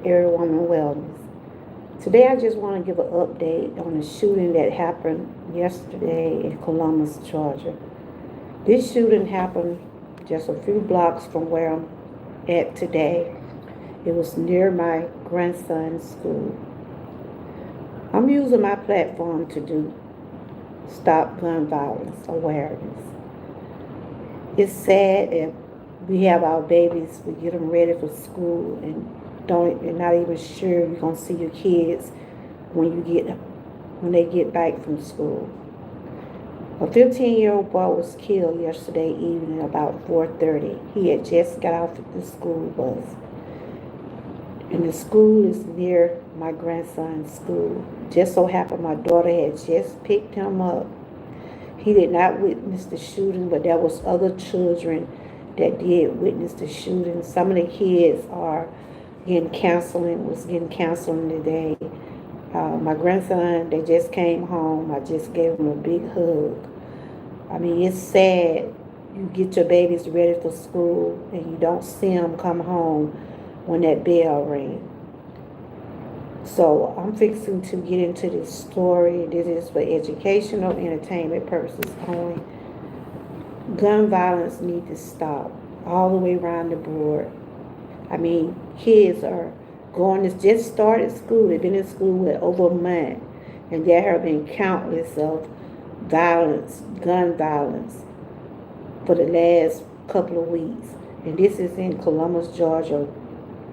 Every Woman Wellness. Today I just want to give an update on the shooting that happened yesterday in Columbus, Georgia. This shooting happened just a few blocks from where I'm at today. It was near my grandson's school. I'm using my platform to do stop gun violence awareness. It's sad that we have our babies, we get them ready for school and don't, you're not even sure you're gonna see your kids when when they get back from school. A 15-year-old boy was killed yesterday evening about 4:30. He had just got off the school bus, and the school is near my grandson's school. Just so happened my daughter had just picked him up. He did not witness the shooting, but there was other children that did witness the shooting. Some of the kids are was getting counseling today. My grandson, they just came home. I just gave him a big hug. I mean, it's sad. You get your babies ready for school and you don't see them come home when that bell rings. So I'm fixing to get into this story. This is for educational, entertainment purposes only. Gun violence needs to stop all the way around the board. I mean, kids are going to just started school. They've been in school with over a month, and there have been countless of violence, gun violence, for the last couple of weeks. And this is in Columbus, Georgia,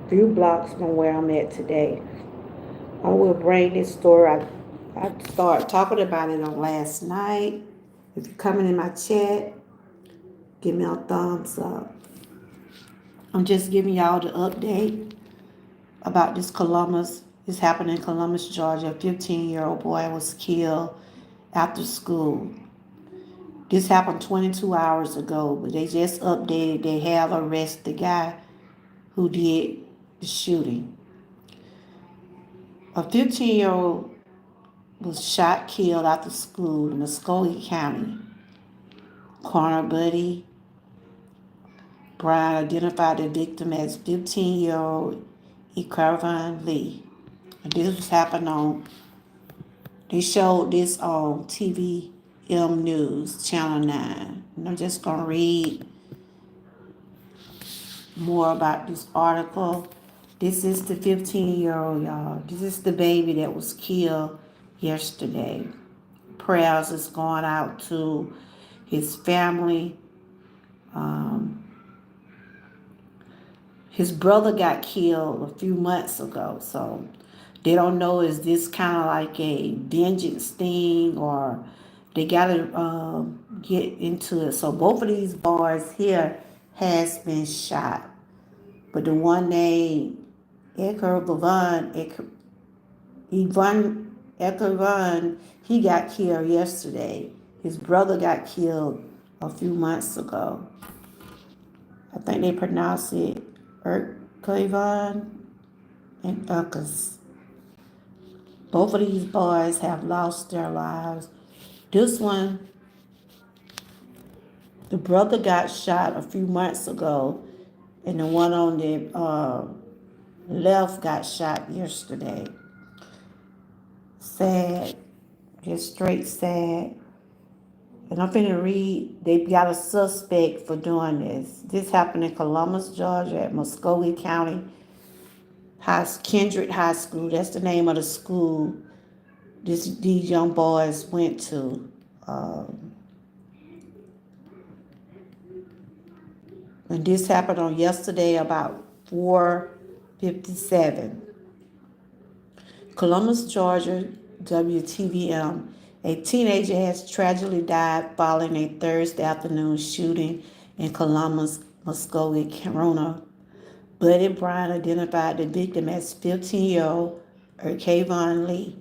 a few blocks from where I'm at today. I will bring this story. I started talking about it on last night. If you're coming in my chat, give me a thumbs up. I'm just giving y'all the update about this Columbus. This happened in Columbus, Georgia. A 15-year-old boy was killed after school. This happened 22 hours ago, but they just updated. They have arrested the guy who did the shooting. A 15-year-old was shot, killed after school in Muskogee County. Coroner Buddy Brown identified the victim as 15-year-old Ekarvon Lee. And this was happened on, they showed this on TVM News, Channel 9. And I'm just going to read more about this article. This is the 15-year-old, y'all. This is the baby that was killed yesterday. Prayers is going out to his family. His brother got killed a few months ago, so they don't know, is this kind of like a vengeance thing or they got to get into it. So both of these boys here has been shot. But the one named Ivan Ekarvan, he got killed yesterday. His brother got killed a few months ago. I think they pronounce it Erkavan and Urkas. Both of these boys have lost their lives. This one, the brother got shot a few months ago, and the one on the left got shot yesterday. Sad, just straight sad. And I'm finna read, they got a suspect for doing this. This happened in Columbus, Georgia at Muskogee County Kendrick High School. That's the name of the school these young boys went to. And this happened on yesterday about 4:57. Columbus, Georgia, WTVM. A teenager has tragically died following a Thursday afternoon shooting in Columbus, Muskogee, Corona. Buddy Brown identified the victim as 15-year-old Erkavon Lee.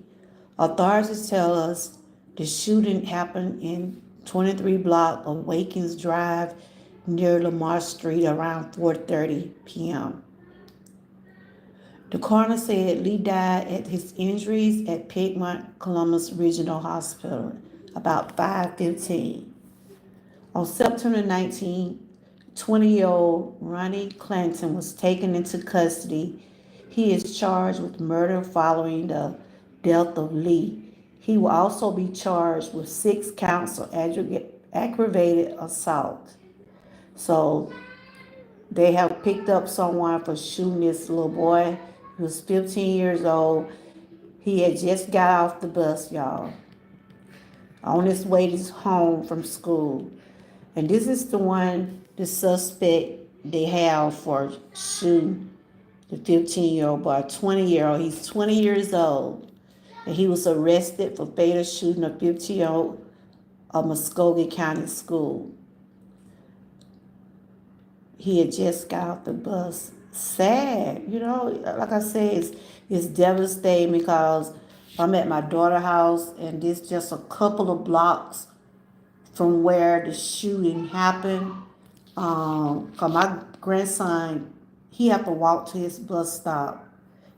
Authorities tell us the shooting happened in 23 block of Wakens Drive near Lamar Street around 4:30 p.m. The coroner said Lee died at his injuries at Piedmont Columbus Regional Hospital about 5:15. On September 19, 20-year-old Ronnie Clanton was taken into custody. He is charged with murder following the death of Lee. He will also be charged with 6 counts of aggravated assault. So they have picked up someone for shooting this little boy. He was 15 years old. He had just got off the bus, y'all, on his way to home from school. And this is the suspect they have for shooting the 15-year-old boy, 20-year-old. He's 20 years old. And he was arrested for fatal shooting a 15-year-old of Muskogee County School. He had just got off the bus. Sad, like I said, it's devastating because I'm at my daughter's house and this just a couple of blocks from where the shooting happened. Cause my grandson, he had to walk to his bus stop.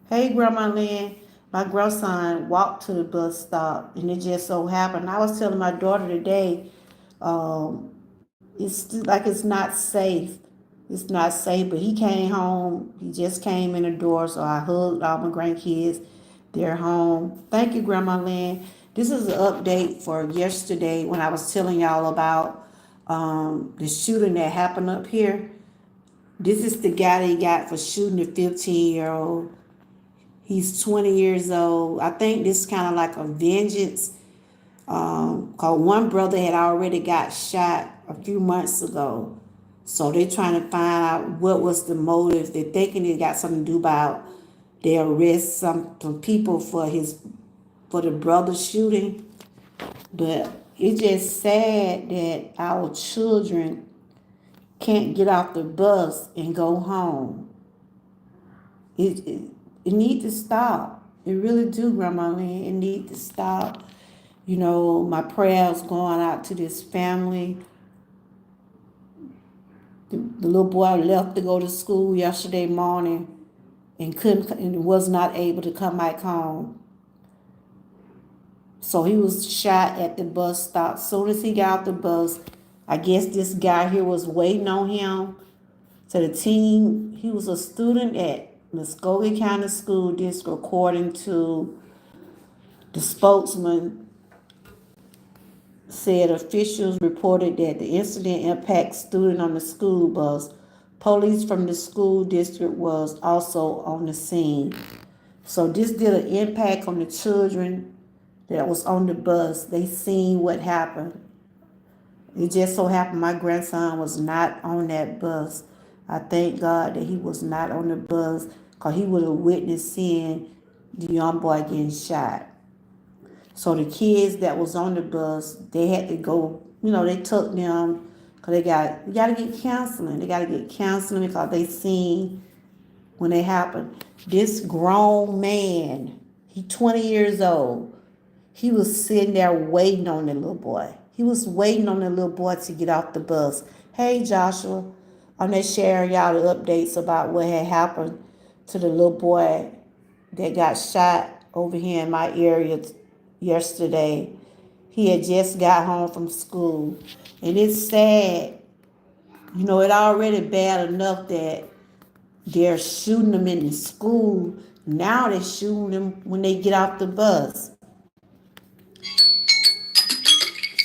Hey, Grandma Lynn, my grandson walked to the bus stop, and it just so happened. I was telling my daughter today, it's like it's not safe. It's not safe, but he came home. He just came in the door, so I hugged all my grandkids. They're home. Thank you, Grandma Lynn. This is an update for yesterday when I was telling y'all about the shooting that happened up here. This is the guy they got for shooting the 15-year-old. He's 20 years old. I think this is kind of like a vengeance. Cause one brother had already got shot a few months ago. So they're trying to find out what was the motive. They're thinking it got something to do about they arrest some people for the brother shooting. But it's just sad that our children can't get off the bus and go home. It needs to stop. It really do, Grandma Lynn. It needs to stop. My prayers going out to this family. The little boy left to go to school yesterday morning and was not able to come back home. So he was shot at the bus stop. As soon as he got off the bus, I guess this guy here was waiting on him. So the team, he was a student at Muskogee County School District, according to the spokesman. Said officials reported that the incident impacted student on the school bus. Police from the school district was also on the scene. So this did an impact on the children that was on the bus. They seen what happened. It just so happened my grandson was not on that bus. I thank God that he was not on the bus because he would have witnessed seeing the young boy getting shot. So the kids that was on the bus, they had to go, they took them because they got to get counseling. They got to get counseling because they seen when it happened. This grown man, he 20 years old, he was sitting there waiting on the little boy. He was waiting on the little boy to get off the bus. Hey, Joshua, I'm just sharing y'all the updates about what had happened to the little boy that got shot over here in my area yesterday. He had just got home from school. And it's sad. It already bad enough that they're shooting them in the school. Now they're shooting them when they get off the bus.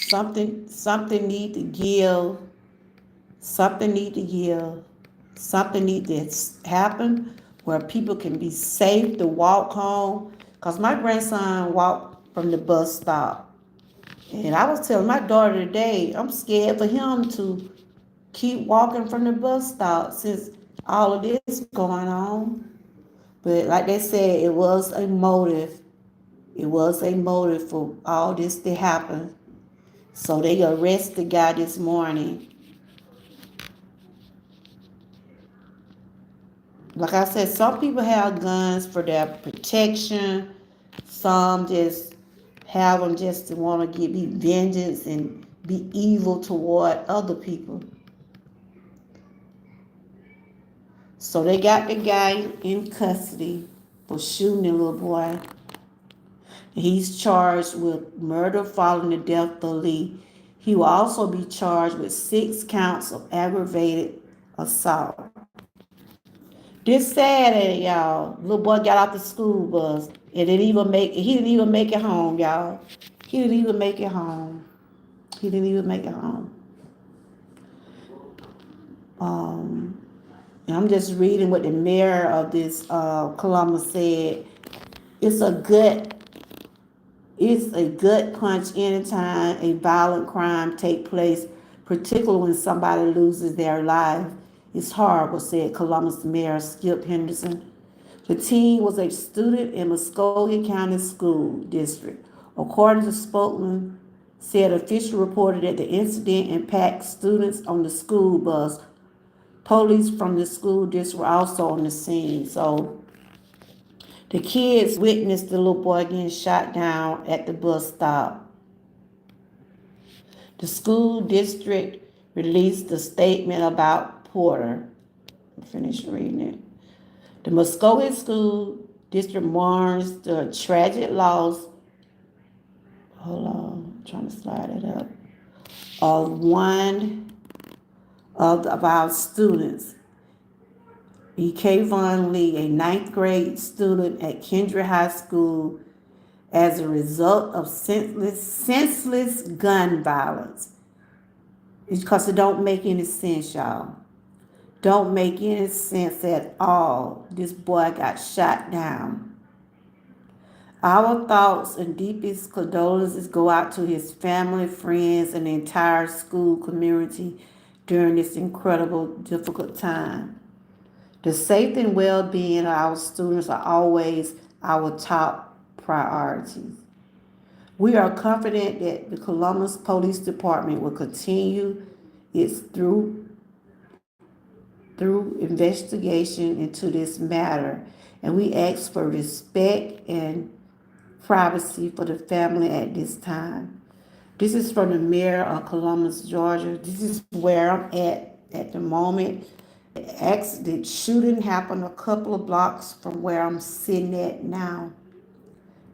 Something need to give. Something need to give. Something need to happen where people can be safe to walk home. Because my grandson walked from the bus stop. And I was telling my daughter today, I'm scared for him to keep walking from the bus stop since all of this going on. But like they said, it was a motive. It was a motive for all this to happen. So they arrested the guy this morning. Like I said, some people have guns for their protection. Some just have them just to want to be vengeance and be evil toward other people. So they got the guy in custody for shooting the little boy. He's charged with murder following the death of Lee. He will also be charged with 6 counts of aggravated assault. This Saturday, y'all, little boy got off the school bus and he didn't even make it home, y'all. He didn't even make it home. He didn't even make it home. Um, and I'm just reading what the mayor of this Columbus said. It's a gut it's a gut punch anytime a violent crime take place, particularly when somebody loses their life. It's horrible, said Columbus Mayor Skip Henderson. The teen was a student in Muskogee County School District. According to spokesman, said official reported that the incident impacted students on the school bus. Police from the school district were also on the scene. So the kids witnessed the little boy getting shot down at the bus stop. The school district released a statement about Porter. Finish reading it. The Muskogee School District mourns the tragic loss. Hold on, I'm trying to slide it up. Of one of our students, E.K. Von Lee, a ninth grade student at Kendrick High School, as a result of senseless gun violence. It's because it don't make any sense, y'all. Don't make any sense at all. This boy got shot down. Our thoughts and deepest condolences go out to his family, friends, and the entire school community during this incredible, difficult time. The safety and well-being of our students are always our top priorities. We are confident that the Columbus Police Department will continue its through investigation into this matter, and we ask for respect and privacy for the family at this time. This is from the mayor of Columbus, Georgia. This is where I'm at the moment. The shooting happened a couple of blocks from where I'm sitting at now.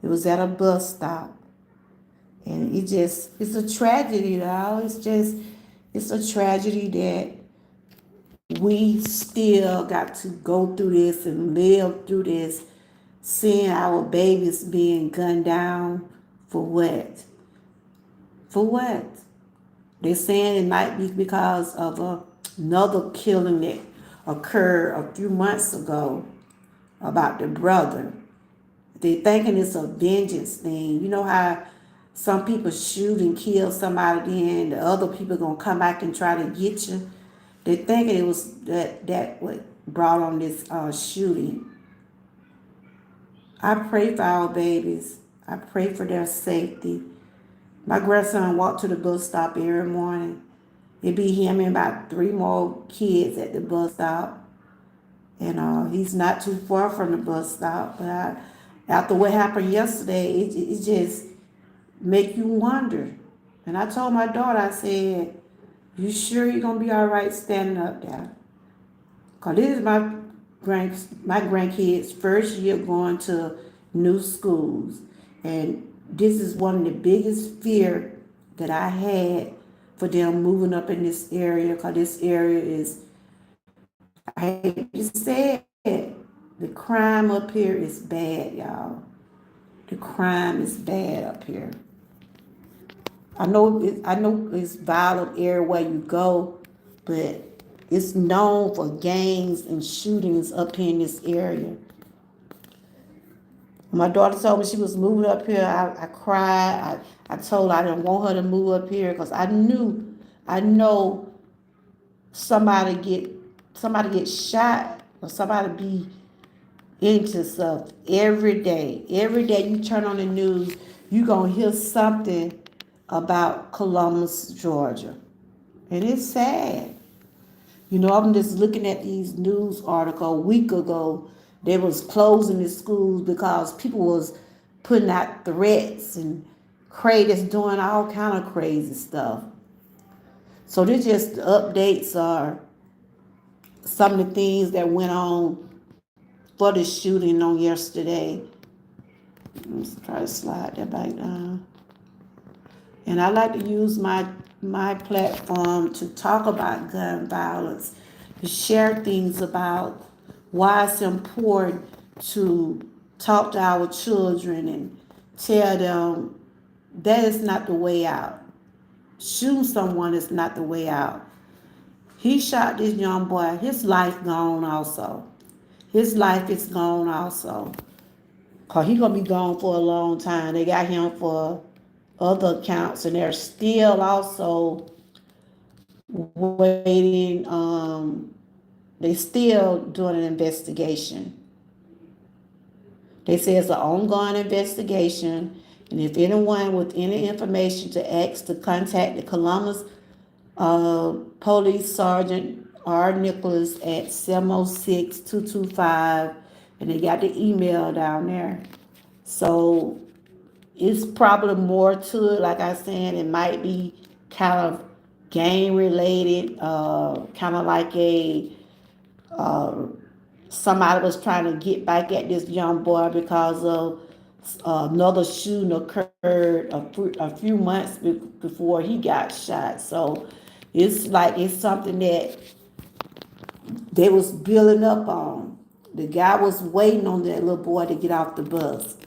It was at a bus stop. And it's a tragedy, y'all. It's a tragedy that we still got to go through this and live through this, seeing our babies being gunned down for what? For what? They're saying it might be because of another killing that occurred a few months ago about the brother. They're thinking it's a vengeance thing. You know how some people shoot and kill somebody, then the other people gonna come back and try to get you. They're thinking it was that what brought on this shooting. I pray for our babies. I pray for their safety. My grandson walked to the bus stop every morning. It'd be him and about 3 more kids at the bus stop. And he's not too far from the bus stop. But after what happened yesterday, it just make you wonder. And I told my daughter, I said, you sure you're going to be all right standing up there? Because this is my grandkids' first year going to new schools. And this is one of the biggest fear that I had for them moving up in this area, because this area is, I hate to say it, the crime up here is bad, y'all. The crime is bad up here. I know it's violent everywhere you go, but it's known for gangs and shootings up here in this area. When my daughter told me she was moving up here, I cried. I told her I didn't want her to move up here because I know somebody get shot or somebody be into stuff every day. Every day you turn on the news, you gonna hear something about Columbus, Georgia. And it's sad. I'm just looking at these news articles. A week ago, they was closing the schools because people was putting out threats and crazy, doing all kind of crazy stuff. So this just the updates are some of the things that went on for the shooting on yesterday. Let's try to slide that back down. And I like to use my platform to talk about gun violence, to share things about why it's important to talk to our children and tell them that is not the way out. Shooting someone is not the way out. He shot this young boy. His life gone also. His life is gone also. Cause he gonna be gone for a long time. They got him for other accounts, and they're still also waiting. They still doing an investigation. They say it's an ongoing investigation, and if anyone with any information to ask to contact the Columbus Police Sergeant R. Nicholas at 706-225, and they got the email down there. So it's probably more to it. Like I said, it might be kind of gang related, kind of like a somebody was trying to get back at this young boy because of another shooting occurred a few months before he got shot. So it's like it's something that they was building up on. The guy was waiting on that little boy to get off the bus.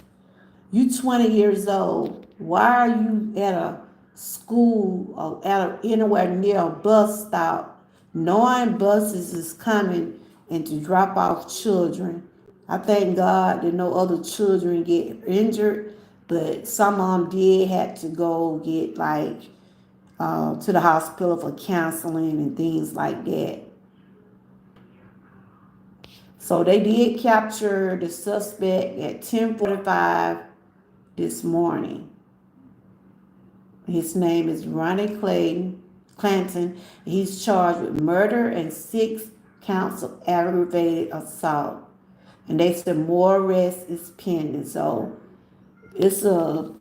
You 20 years old. Why are you at a school or anywhere near a bus stop, knowing buses is coming and to drop off children? I thank God that no other children get injured, but some of them did have to go get to the hospital for counseling and things like that. So they did capture the suspect at 10:45 this morning. His name is Ronnie Clanton. He's charged with murder and 6 counts of aggravated assault. And they said more arrest is pending. So it's a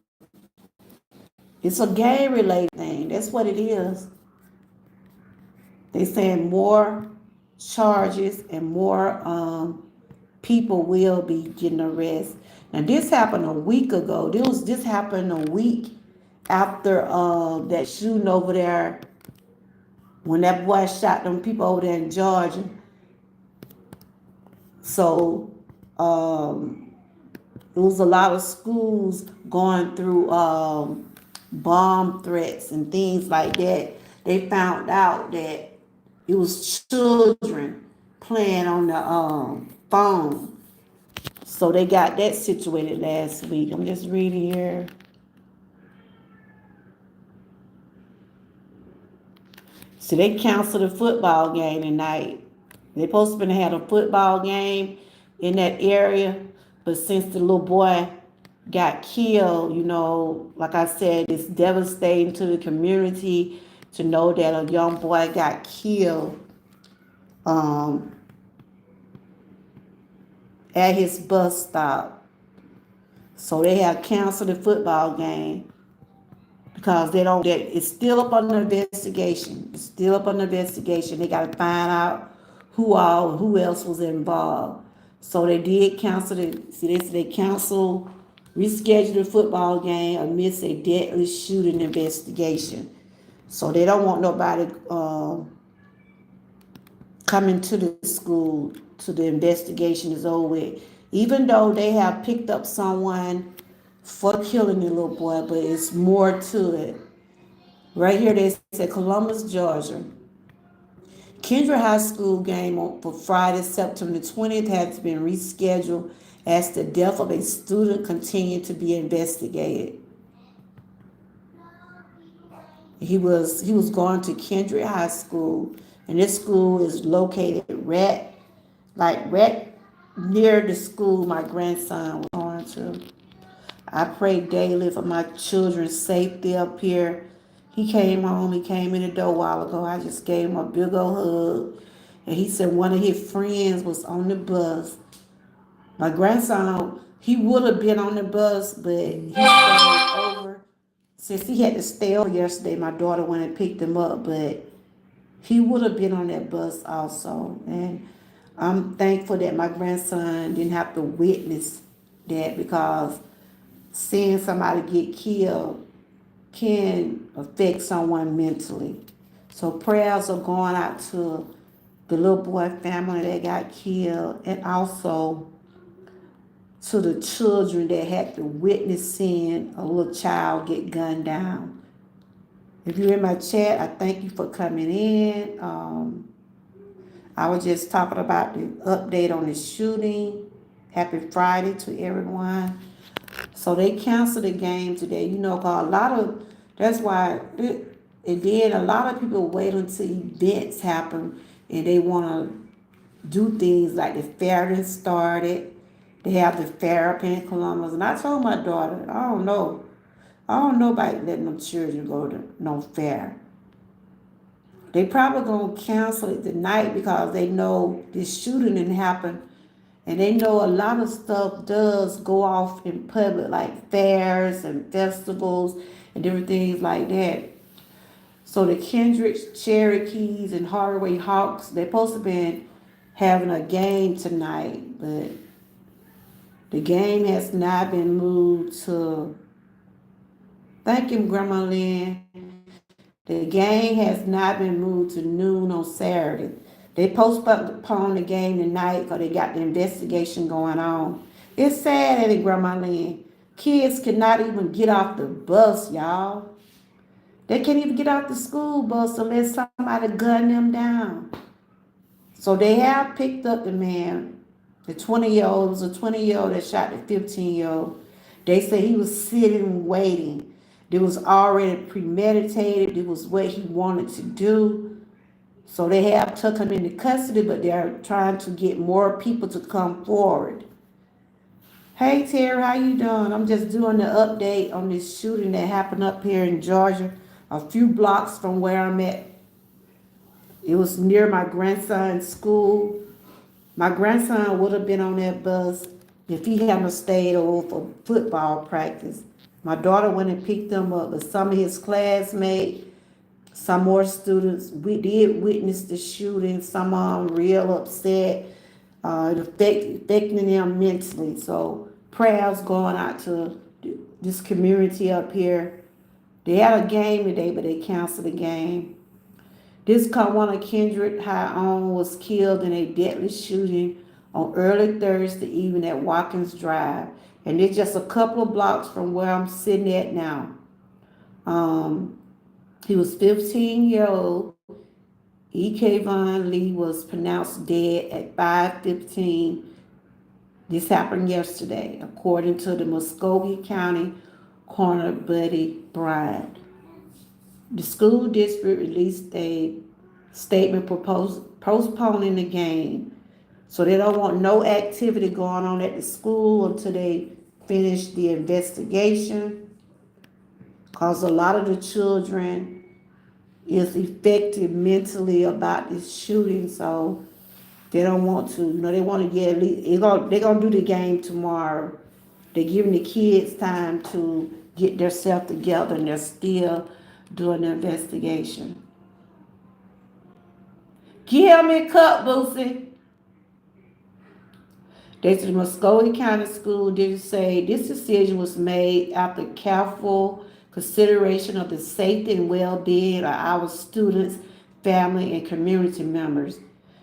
gang related thing. That's what it is. They saying more charges and more people will be getting arrested. Now this happened a week ago. This happened a week after that shooting over there when that boy shot them people over there in Georgia. So it was a lot of schools going through bomb threats and things like that. They found out that it was children playing on the phone. So they got that situated last week. I'm just reading here. So they canceled a football game tonight. They supposed to have a football game in that area, but since the little boy got killed, like I said, it's devastating to the community to know that a young boy got killed at his bus stop. So they have canceled the football game because they don't. It's still up on the investigation. It's still up on the investigation. They got to find out who else was involved. So they did cancel it. See, they canceled, rescheduled the football game amidst a deadly shooting investigation. So they don't want nobody coming to the school till the investigation is over with. Even though they have picked up someone for killing the little boy, but it's more to it. Right here they say Columbus, Georgia. Kendra High School game for Friday, September 20th has been rescheduled as the death of a student continued to be investigated. He was going to Kendrick High School, and this school is located right near the school my grandson was going to. I pray daily for my children's safety up here. He came home, he came in the door a while ago. I just gave him a big old hug. And he said one of his friends was on the bus. My grandson, he would have been on the bus, but he stayed over. Since he had to stay over yesterday, my daughter went and picked him up, but he would have been on that bus also. And I'm thankful that my grandson didn't have to witness that, because seeing somebody get killed can affect someone mentally. So prayers are going out to the little boy family that got killed, and also to the children that had to witness seeing a little child get gunned down. If you're in my chat, I thank you for coming in. I was just talking about the update on the shooting. Happy Friday to everyone. So they canceled the game today, cause that's why, and then a lot of people wait until events happen and they want to do things like the fair that started. They have the fair up in Columbus. And I told my daughter, I don't know. I don't know about letting them children go to no fair. They probably gonna cancel it tonight because they know this shooting didn't happen, and they know a lot of stuff does go off in public, like fairs and festivals and different things like that. So the Kendricks, Cherokees, and Hardaway Hawks, they're supposed to be having a game tonight, but the game has not been moved to. Thank you, Grandma Lynn. The game has not been moved to noon on Saturday. They postponed the game tonight because they got the investigation going on. It's sad, ain't it, Grandma Lynn? Kids cannot even get off the bus, y'all. They can't even get off the school bus unless somebody gun them down. So they have picked up the man, the 20-year-old. It was a 20-year-old that shot the 15-year-old. They say he was sitting waiting. It was already premeditated. It was what he wanted to do. So they have took him into custody, but they're trying to get more people to come forward. Hey Terry, how you doing? I'm just doing the update on this shooting that happened up here in Georgia, a few blocks from where I'm at. It was near my grandson's school. My grandson would have been on that bus if he hadn't stayed over for football practice. My daughter went and picked them up, but some of his classmates, some more students, we did witness the shooting. Some of them real upset. It affecting them mentally. So prayers going out to this community up here. They had a game today, but they canceled the game. This Kawana Kendrick High On was killed in a deadly shooting on early Thursday evening at Watkins Drive. And it's just a couple of blocks from where I'm sitting at now. He was 15-year-old. E.K. Von Lee was pronounced dead at 5:15. This happened yesterday, according to the Muskogee County Coroner Buddy Bryant. The school district released a statement postponing the game. So they don't want no activity going on at the school until they finish the investigation. Because a lot of the children is affected mentally about this shooting, so they don't want to, they want to get at least, they're going to do the game tomorrow. They're giving the kids time to get themselves together, and they're still doing the investigation. Give me a cup, Boosie. They said the Muskogee County School did say this decision was made after careful consideration of the safety and well-being of our students, family, and community members.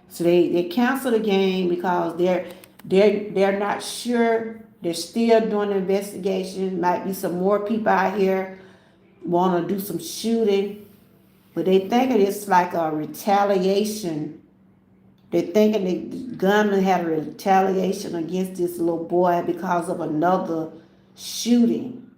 So they canceled the game because they're not sure. They're still doing the investigation. Might be some more people out here want to do some shooting, but they think it's like a retaliation. They're thinking the gunman had a retaliation against this little boy because of another shooting.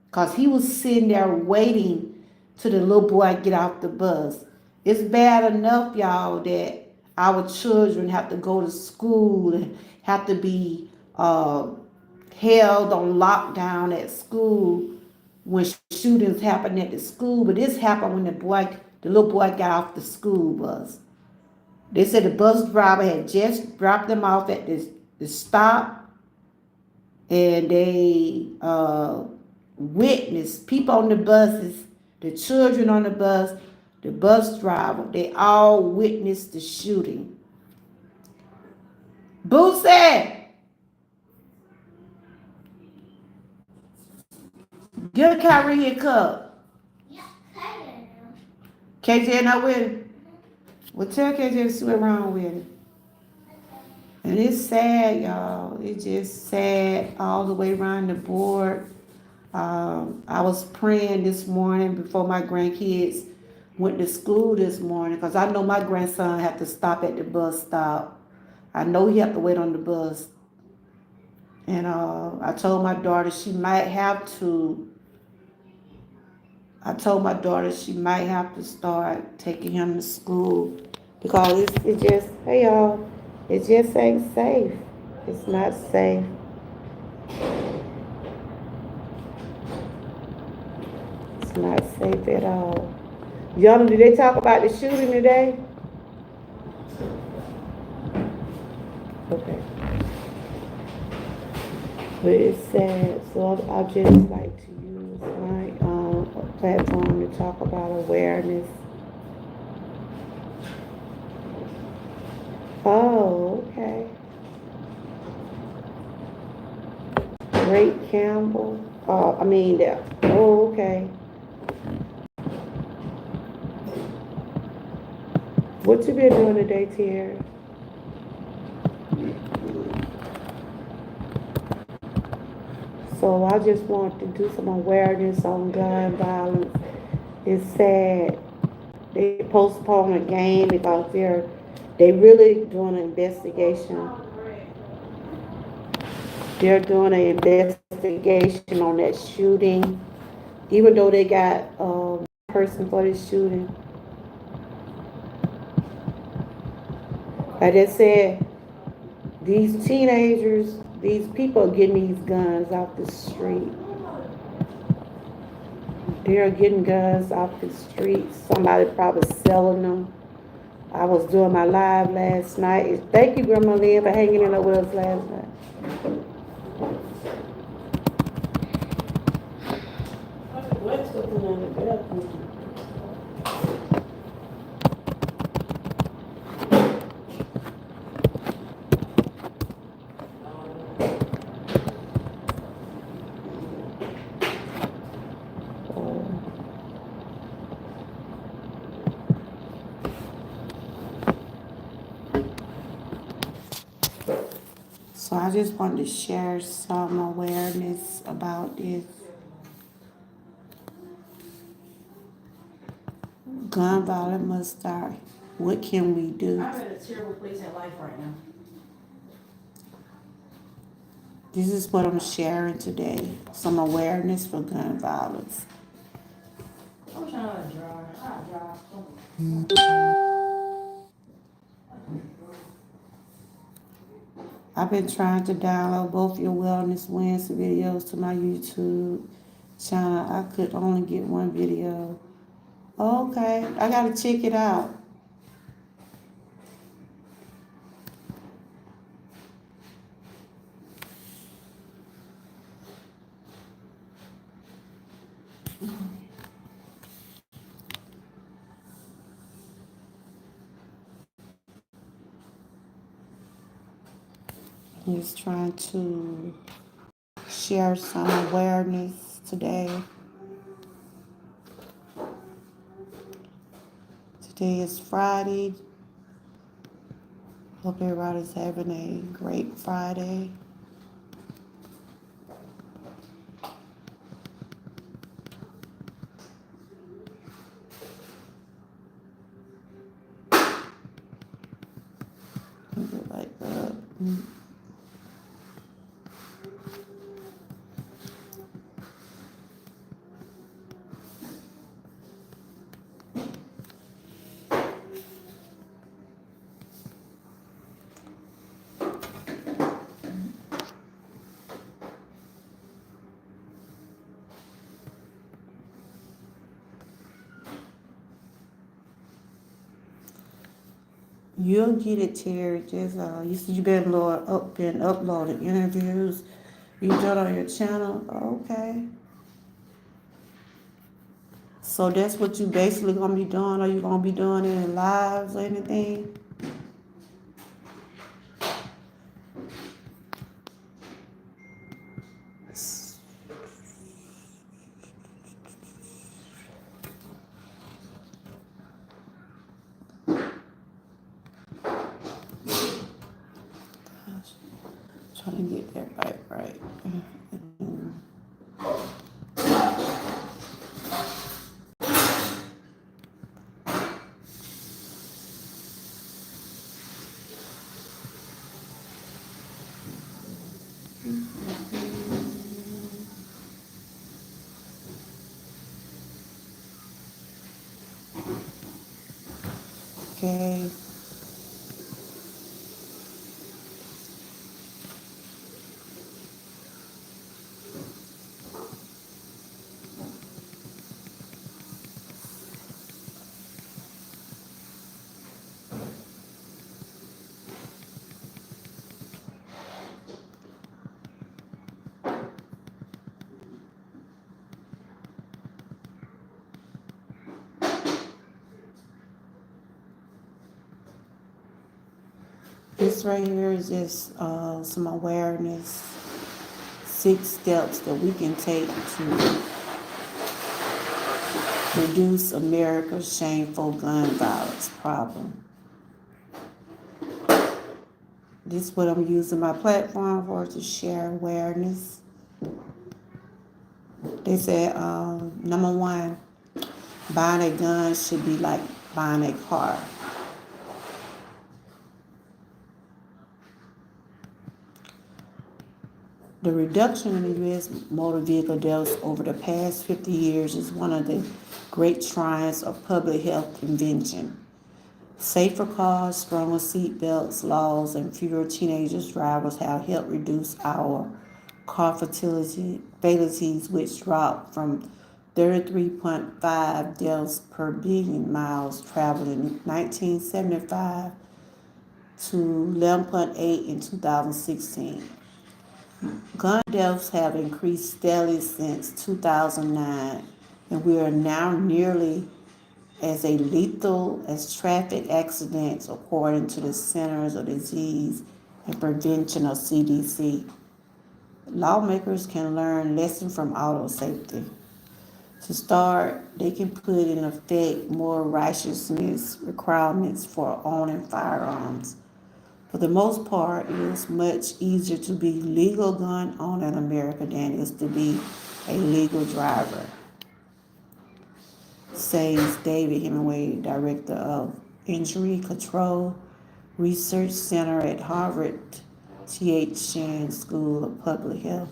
Because he was sitting there waiting till the little boy get off the bus. It's bad enough, y'all, that our children have to go to school and have to be held on lockdown at school when shootings happen at the school. But this happened when the little boy got off the school bus. They said the bus driver had just dropped them off at the stop, and they witnessed people on the buses, the children on the bus driver. They all witnessed the shooting. Boosie, give Kyrie a cup. KJ not with him. Well, tell KJ to swim around with it. And it's sad, y'all. It's just sad all the way around the board. I was praying this morning before my grandkids went to school this morning because I know my grandson had to stop at the bus stop. I know he had to wait on the bus. And I told my daughter she might have to, I told my daughter she might have to start taking him to school because it just, hey y'all, it just ain't safe. It's not safe. It's not safe at all. Y'all, did they talk about the shooting today? Okay. But it's sad. So I just like to use my platform to talk about awareness. Oh, okay. Great Campbell. Oh, okay. What you been doing today, Terry? So I just want to do some awareness on gun violence. It's sad. They postpone a game because they really doing an investigation. They're doing an investigation on that shooting, even though they got person for this shooting. Like I said, these teenagers, these people are getting these guns off the street. They're getting guns off the street. Somebody probably selling them. I was doing my live last night. Thank you, Grandma Lynn, for hanging in there with us last night. What's going on in the bathroom? So I just wanted to share some awareness about this. Gun violence must start. What can we do? I'm in a terrible place in life right now. This is what I'm sharing today. Some awareness for gun violence. I'm trying to drive. I've been trying to download both your Wellness Wednesday videos to my YouTube channel. I could only get one video. Okay, I gotta check it out. I'm just trying to share some awareness today. Today is Friday. Hope everybody's having a great Friday. Like that. You'll get it, Terry. Just you said you been uploading interviews. You done on your channel. Okay. So that's what you basically gonna be doing. Are you gonna be doing any lives or anything? Trying to get that right. Okay. This right here is just some awareness, 6 steps that we can take to reduce America's shameful gun violence problem. This is what I'm using my platform for, to share awareness. They said, number one, buying a gun should be like buying a car. The reduction in the U.S. motor vehicle deaths over the past 50 years is one of the great triumphs of public health invention. Safer cars, stronger seat belts, laws, and fewer teenagers drivers have helped reduce our car fatalities, which dropped from 33.5 deaths per billion miles traveled in 1975 to 11.8 in 2016. Gun deaths have increased steadily since 2009, and we are now nearly as lethal as traffic accidents, according to the Centers of Disease and Prevention of CDC. Lawmakers can learn lessons from auto safety. To start, they can put in effect more righteousness requirements for owning firearms. For the most part, it is much easier to be legal gun owner in America than it is to be a legal driver, says David Hemingway, director of Injury Control Research Center at Harvard T.H. Chan School of Public Health.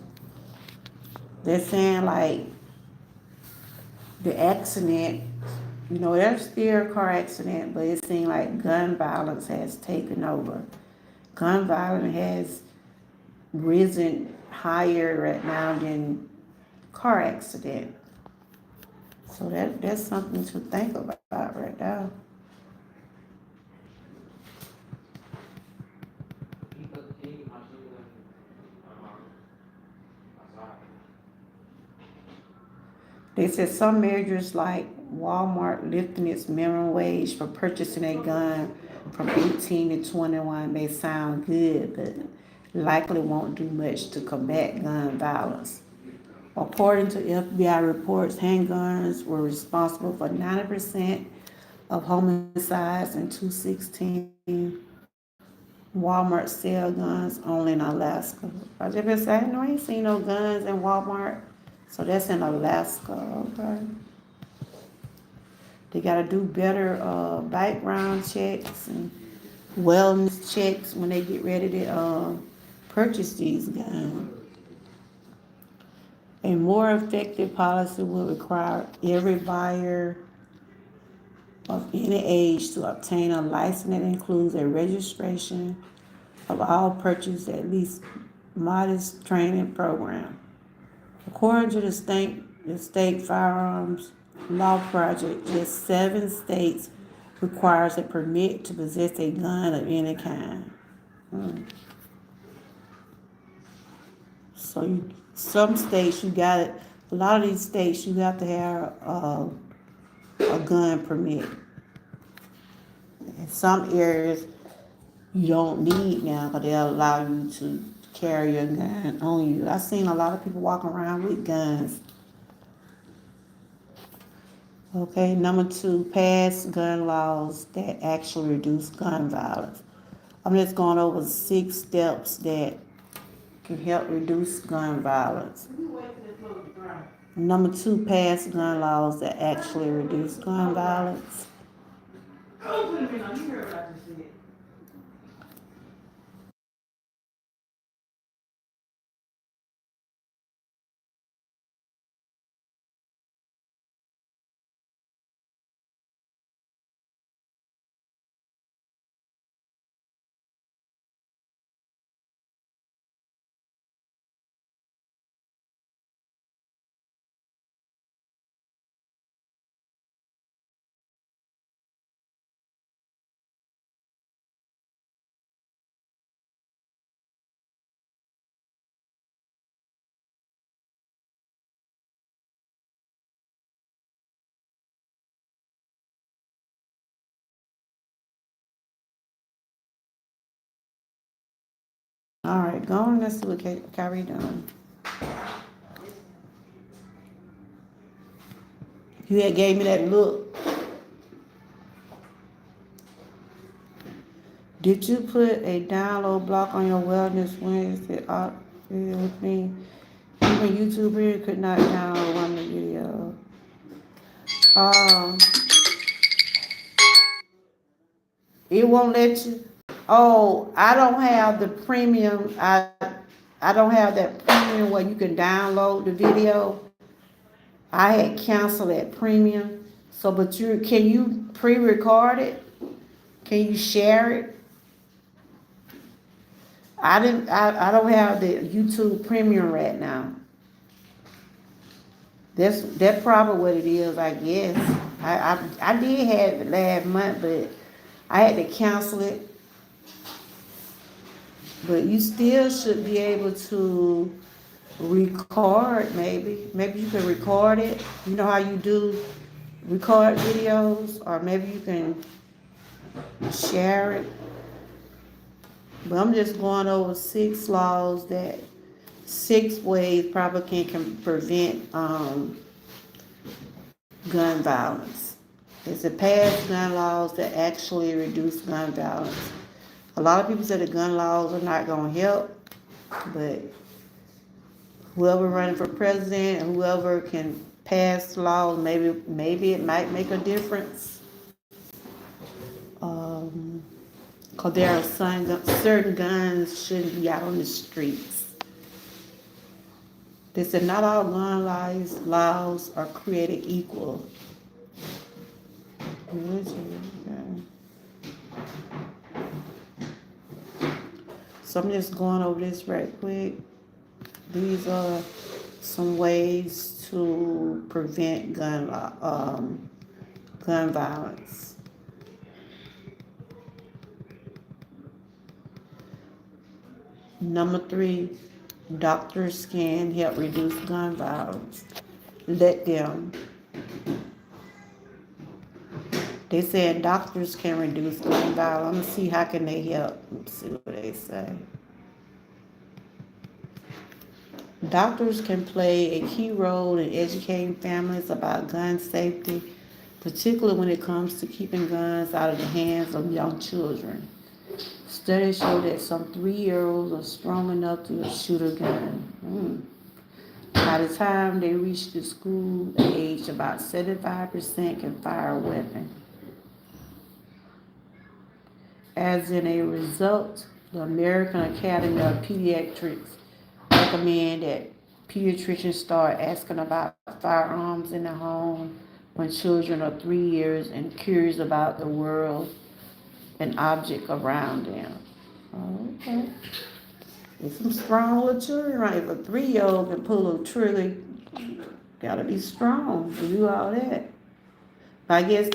They're saying like the accident, there's still a car accident, but it seems like gun violence has taken over. Gun violence has risen higher right now than car accident. So that's something to think about right now. They said some measures like Walmart lifting its minimum wage for purchasing a gun from 18 to 21 may sound good, but likely won't do much to combat gun violence. According to FBI reports, handguns were responsible for 90% of homicides in 2016. Walmart sell guns only in Alaska. I just been saying, no, I ain't seen no guns in Walmart. So that's in Alaska, okay. They got to do better background checks and wellness checks when they get ready to purchase these guns. A more effective policy will require every buyer of any age to obtain a license that includes a registration of all purchases, at least modest training program. According to the state firearms law project, just 7 states requires a permit to possess a gun of any kind. So some states you got it. A lot of these states you have to have a gun permit. In some areas you don't need now because they'll allow you to carry a gun on you. I've seen a lot of people walking around with guns. Okay, number 2, pass gun laws that actually reduce gun violence. I'm just going over 6 steps that can help reduce gun violence. Number 2, pass gun laws that actually reduce gun violence. All right, go on. Let's see what Kyrie doing. You had gave me that look. Did you put a download block on your Wellness Wednesday video with me? Even YouTube here could not download one of the video. It won't let you. Oh, I don't have the premium. I don't have that premium where you can download the video. I had canceled that premium. So, but can you pre-record it? Can you share it? I don't have the YouTube Premium right now. That's probably what it is, I guess. I did have it last month, but I had to cancel it. But you still should be able to record, maybe. Maybe you can record it. You know how you do record videos? Or maybe you can share it. But I'm just going over 6 laws that 6 ways probably can prevent gun violence. It's a pass gun laws that actually reduce gun violence. A lot of people say the gun laws are not going to help, but whoever running for president and whoever can pass laws, maybe it might make a difference. Because there are certain guns shouldn't be out on the streets. They said not all gun laws are created equal. So I'm just going over this right quick. These are some ways to prevent gun violence. Number 3, doctors can help reduce gun violence. Let them. They said doctors can reduce gun violence. I'm gonna see how can they help. Let's see what they say. Doctors can play a key role in educating families about gun safety, particularly when it comes to keeping guns out of the hands of young children. Studies show that some 3-year-olds are strong enough to shoot a gun. By the time they reach the school age, about 75% can fire a weapon. As in a result, the American Academy of Pediatrics recommend that pediatricians start asking about firearms in the home when children are 3 years and curious about the world and object around them. Okay. There's some strong little children, right? If a 3-year-old can pull a trigger, gotta be strong to do all that. I guess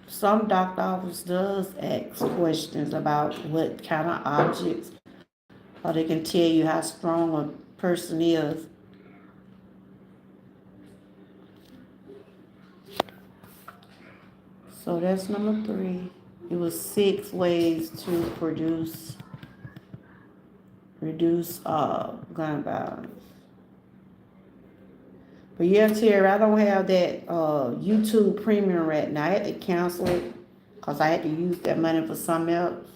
some doctor office does ask questions about what kind of objects, or they can tell you how strong a person is. So that's number 3. It was 6 ways to reduce gun violence. But yeah, Terry, I don't have that YouTube Premium right now. I had to cancel it because I had to use that money for something else.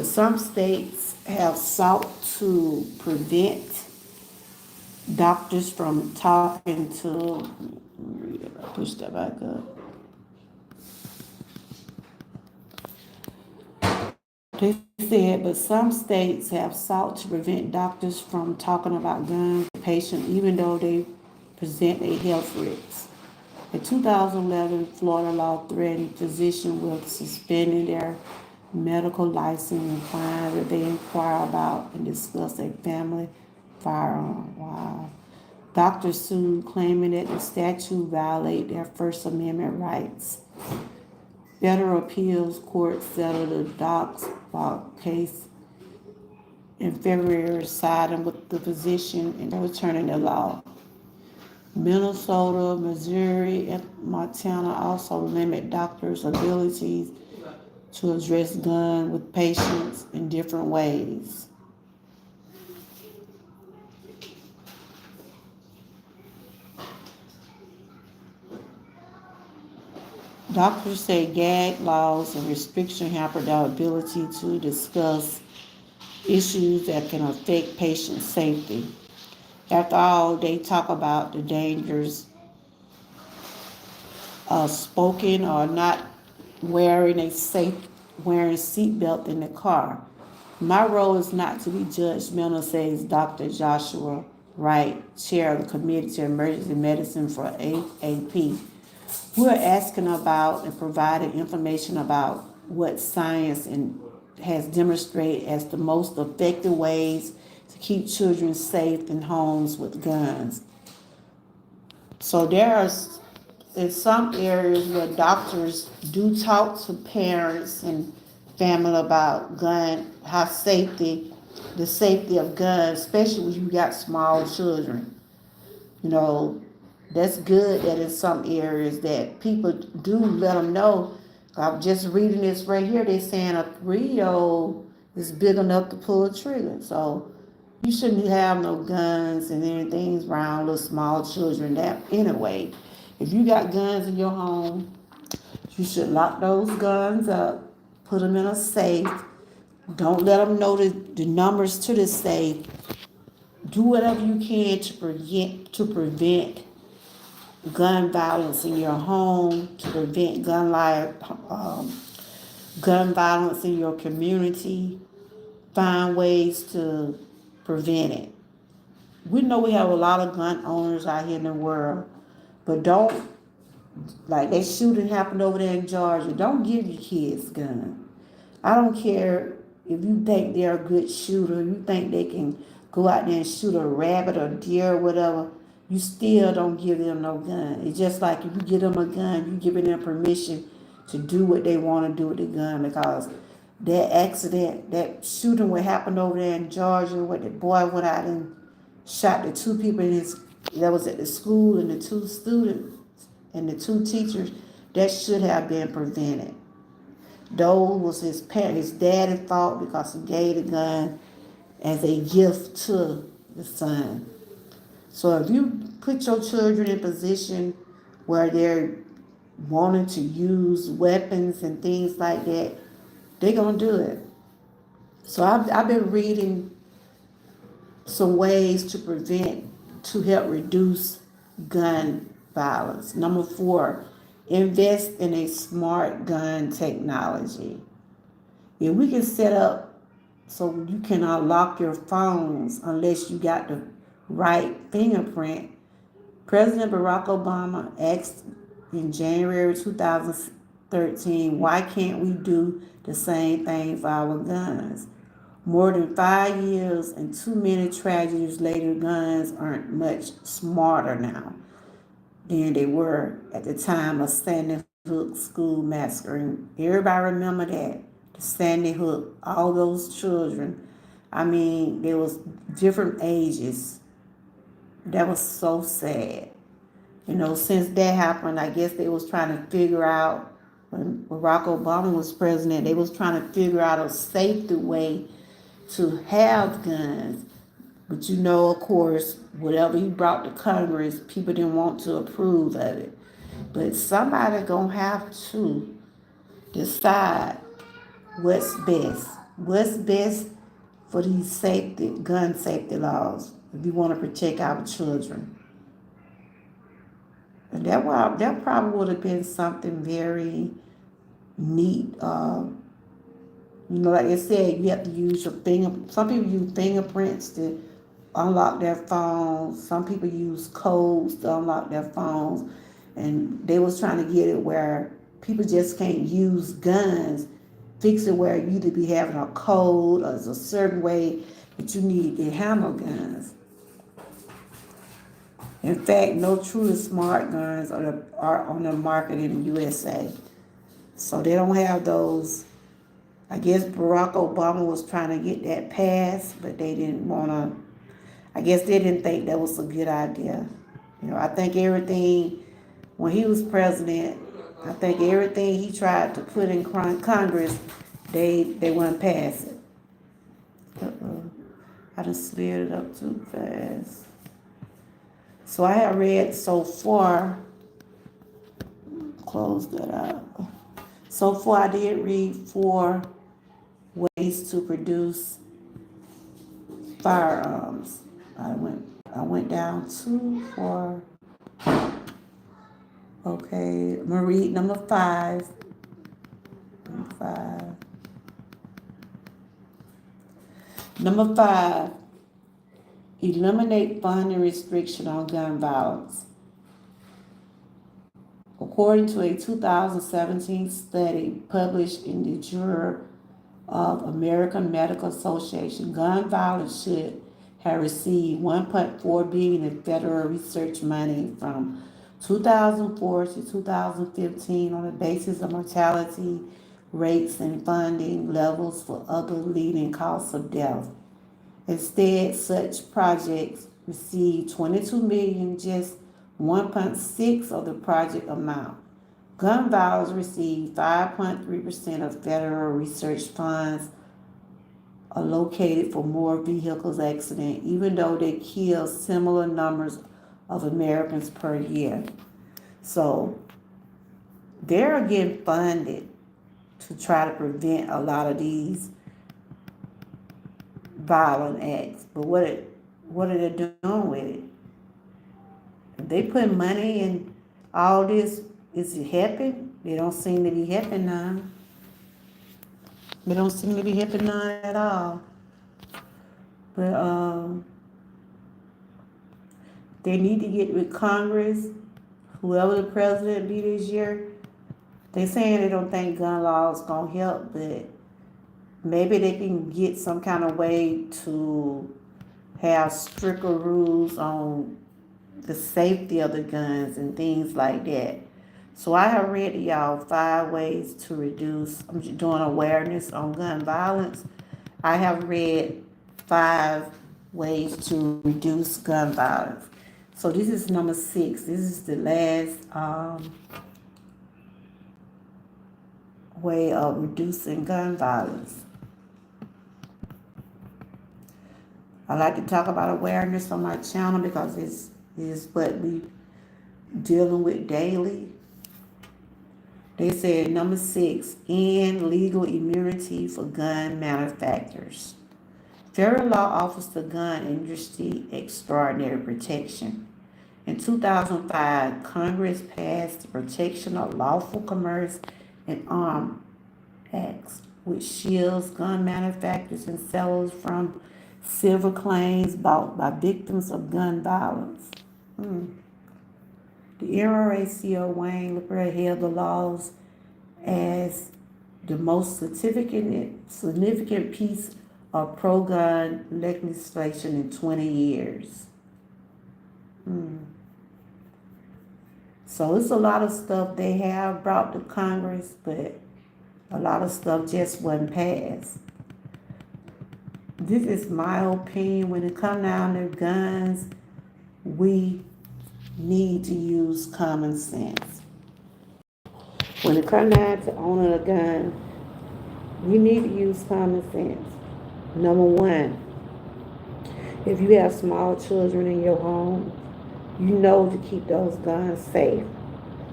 but some states have sought to prevent doctors from talking to, push that back up. They said, but some states have sought to prevent doctors from talking about guns to patients, even though they present a health risk. In 2011, Florida law threatened physicians with suspending their medical license and fines if they inquire about and discuss a family firearm. Wow. Doctors sued, claiming that the statute violated their First Amendment rights. Federal appeals court settled the Dobbs case in February, siding with the physician and returning the law. Minnesota, Missouri, and Montana also limit doctors' abilities to address guns with patients in different ways. Doctors say gag laws and restrictions hamper their ability to discuss issues that can affect patient safety. After all, they talk about the dangers of smoking or not wearing seatbelt in the car. My role is not to be judgmental, says Dr. Joshua Wright, chair of the Committee to Emergency Medicine for AAP. We're asking about and providing information about what science has demonstrated as the most effective ways to keep children safe in homes with guns. So there are in some areas where doctors do talk to parents and family about the safety of guns, especially when you got small children. You know, that's good that in some areas that people do let them know. I'm just reading this right here. They're saying a 3-year-old is big enough to pull a trigger. So you shouldn't have no guns and anything around little small children. That anyway, if you got guns in your home, you should lock those guns up, put them in a safe. Don't let them know the numbers to the safe. Do whatever you can to prevent gun violence in your home, to prevent gun violence in your community. Find ways to prevent it. We know we have a lot of gun owners out here in the world, but don't, like that shooting happened over there in Georgia, don't give your kids guns. I don't care if you think they're a good shooter, you think they can go out there and shoot a rabbit or deer or whatever, you still don't give them no gun. It's just like if you give them a gun, you giving them permission to do what they want to do with the gun, because that shooting what happened over there in Georgia, where the boy went out and shot the two people that was at the school, and the two students and the two teachers, that should have been prevented. Those was his daddy's fault because he gave the gun as a gift to the son. So if you put your children in a position where they're wanting to use weapons and things like that, they're going to do it. So I've been reading some ways to help reduce gun violence. Number 4, invest in a smart gun technology. If we can set up so you can unlock your phones unless you got the right fingerprint, President Barack Obama asked in January 2013, why can't we do the same thing for our guns? More than 5 years and too many tragedies later, guns aren't much smarter now than they were at the time of Sandy Hook school massacre. Everybody remember that, the Sandy Hook, all those children. I mean, there was different ages. That was so sad. You know, since that happened, I guess they was trying to figure out, when Barack Obama was president, they was trying to figure out a safety way to have guns. But you know, of course, whatever he brought to Congress, people didn't want to approve of it. But somebody gonna have to decide what's best. what's best for these gun safety laws if you want to protect our children. And that probably would have been something very neat. Like I said, you have to use your finger. Some people use fingerprints to unlock their phones. Some people use codes to unlock their phones. And they was trying to get it where people just can't use guns. Fix it where you to be having a code or there's a certain way that you need to handle guns. In fact, no truly smart guns are on the market in the USA. So they don't have those. I guess Barack Obama was trying to get that passed, but they didn't want to. I guess they didn't think that was a good idea. I think everything, when he was president, I think everything he tried to put in Congress, they wouldn't pass it. I just slid it up too fast. So I have read so far, close that out. So far I did read 4 ways to produce firearms. I went down too far. Okay, I'm gonna read number 5. Number 5, eliminate funding restriction on gun violence. According to a 2017 study published in the Journal of American Medical Association, gun violence should have received $1.4 billion in federal research money from 2004 to 2015 on the basis of mortality rates and funding levels for other leading causes of death. Instead, such projects received $22 million, just 1.6 of the project amount. Gun violence received 5.3% of federal research funds allocated for motor vehicles accidents, even though they kill similar numbers of Americans per year. So they're getting funded to try to prevent a lot of these violent acts. But what are they doing with it? If they put money in all this, is it helping? They don't seem to be helping none. They don't seem to be helping none at all. But they need to get with Congress, whoever the president be this year. They saying they don't think gun laws gonna help, but maybe they can get some kind of way to have stricter rules on the safety of the guns and things like that. So I have read to y'all 5 ways to reduce. I'm doing awareness on gun violence. I have read 5 ways to reduce gun violence. So this is number 6. This is the last way of reducing gun violence. I like to talk about awareness on my channel because it's what we dealing with daily. They said number 6, end legal immunity for gun manufacturers. Federal law offers the gun industry extraordinary protection. In 2005, Congress passed the Protection of Lawful Commerce and Arms Act, which shields gun manufacturers and sellers from civil claims brought by victims of gun violence. The NRA CEO Wayne LaPierre hailed the laws as the most significant piece of pro-gun legislation in 20 years. So it's a lot of stuff they have brought to Congress, but a lot of stuff just wasn't passed. This is my opinion. When it comes down to guns, we need to use common sense. When it comes down to owning a gun, you need to use common sense. Number 1, if you have small children in your home, you know to keep those guns safe.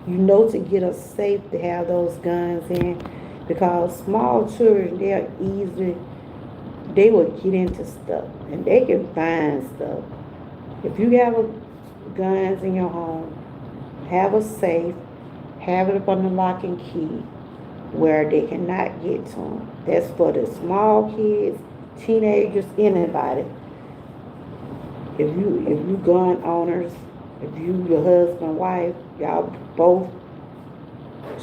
You know to get us safe to have those guns in, because small children, they're easily they will get into stuff and they can find stuff. If you have guns in your home, have a safe, have it up on the lock and key where they cannot get to them. That's for the small kids, teenagers, anybody. If you gun owners, if you your husband, wife, y'all both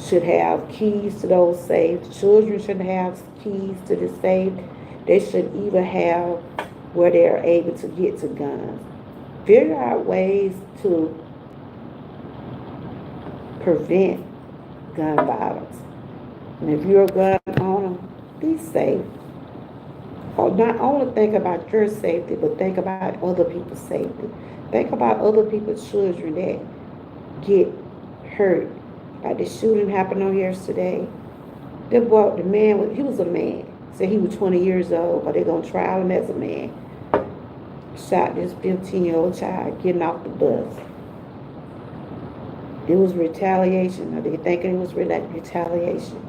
should have keys to those safes. Children should have keys to the safe. They should even have where they're able to get to guns. Figure out ways to prevent gun violence. And if you're a gun owner, be safe. Not only think about your safety, but think about other people's safety. Think about other people's children that get hurt. Like the shooting happened on yesterday. The man, he was a man. Said he was 20 years old, but they're going to trial him as a man. Shot this 15-year-old child getting off the bus. It was retaliation. Are they thinking it was retaliation?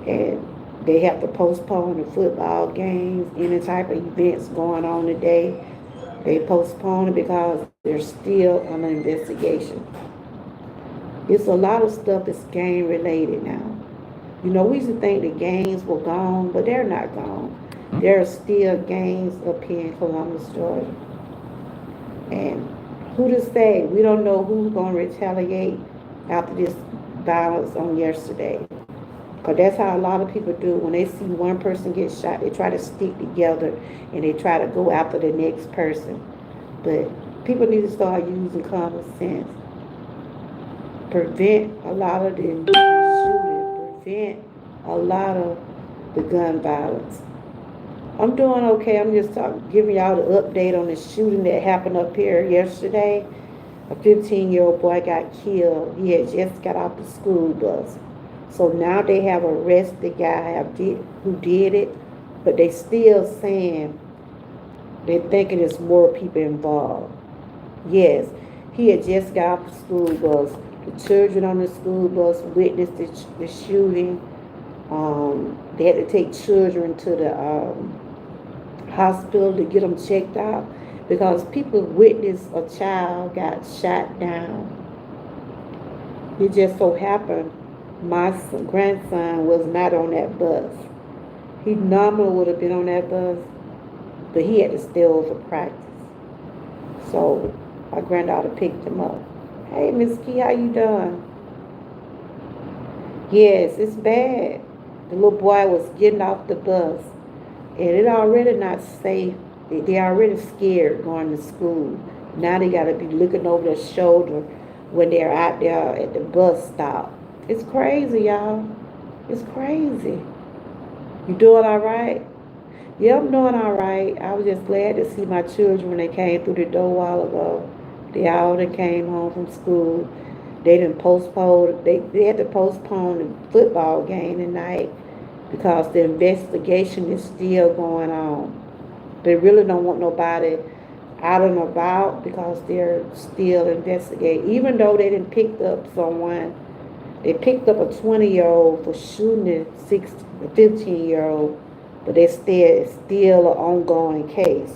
And they have to postpone the football games, any type of events going on today. They postpone it because they're still under investigation. It's a lot of stuff that's game related now. You know, we used to think the games were gone, but they're not gone. There are still games up here in Columbus, Georgia. And who to say? We don't know who's going to retaliate after this violence on yesterday. Because that's how a lot of people do. When they see one person get shot, they try to stick together and they try to go after the next person. But people need to start using common sense. Prevent a lot of the shooting. Prevent a lot of the gun violence. I'm doing okay. I'm just giving y'all the update on the shooting that happened up here yesterday. A 15-year-old boy got killed. He had just got off the school bus. So now they have arrested the guy who did it, but they still saying they're thinking there's more people involved. Yes, he had just got off the school bus. The children on the school bus witnessed the shooting. They had to take children to the hospital to get them checked out because people witnessed a child got shot down. It just so happened my grandson was not on that bus. He normally would have been on that bus, but he had to stay over practice. So my granddaughter picked him up. Hey, Miss Key, how you doing? Yes, it's bad. The little boy was getting off the bus, and it already not safe. They already scared going to school. Now they got to be looking over their shoulder when they're out there at the bus stop. It's crazy, y'all. It's crazy. You doing all right? Yeah, I'm doing all right. I was just glad to see my children when they came through the door a while ago. They all that came home from school. They didn't postpone. They had to postpone the football game tonight because the investigation is still going on. They really don't want nobody out and about because they're still investigating. Even though they didn't pick up someone, they picked up a 20-year-old for shooting a 15-year-old, but it's still an ongoing case.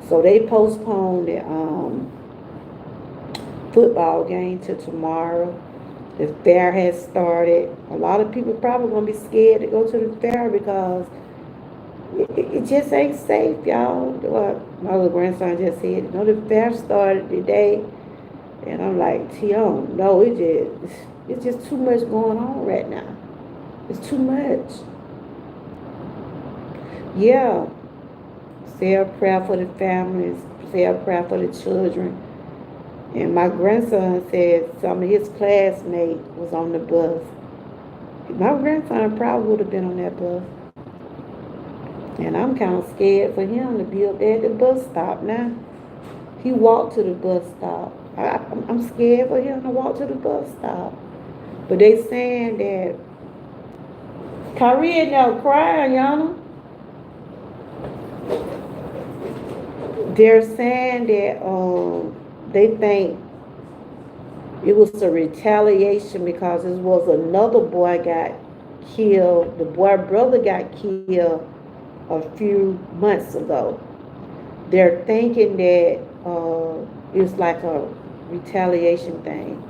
So they postponed the football game to tomorrow. The fair has started. A lot of people probably going to be scared to go to the fair because it just ain't safe, y'all. My little grandson just said, you know, the fair started today. And I'm like, Tion, no, it's just too much going on right now. It's too much. Yeah. Say a prayer for the families. Say a prayer for the children. And my grandson said some of his classmates was on the bus. My grandson probably would have been on that bus. And I'm kind of scared for him to be up there at the bus stop now. He walked to the bus stop. I'm scared for him to walk to the bus stop. But they saying that Kyrie now crying, y'all. They're saying that they think it was a retaliation because it was another boy got killed. The boy brother got killed a few months ago. They're thinking that it's like a retaliation thing.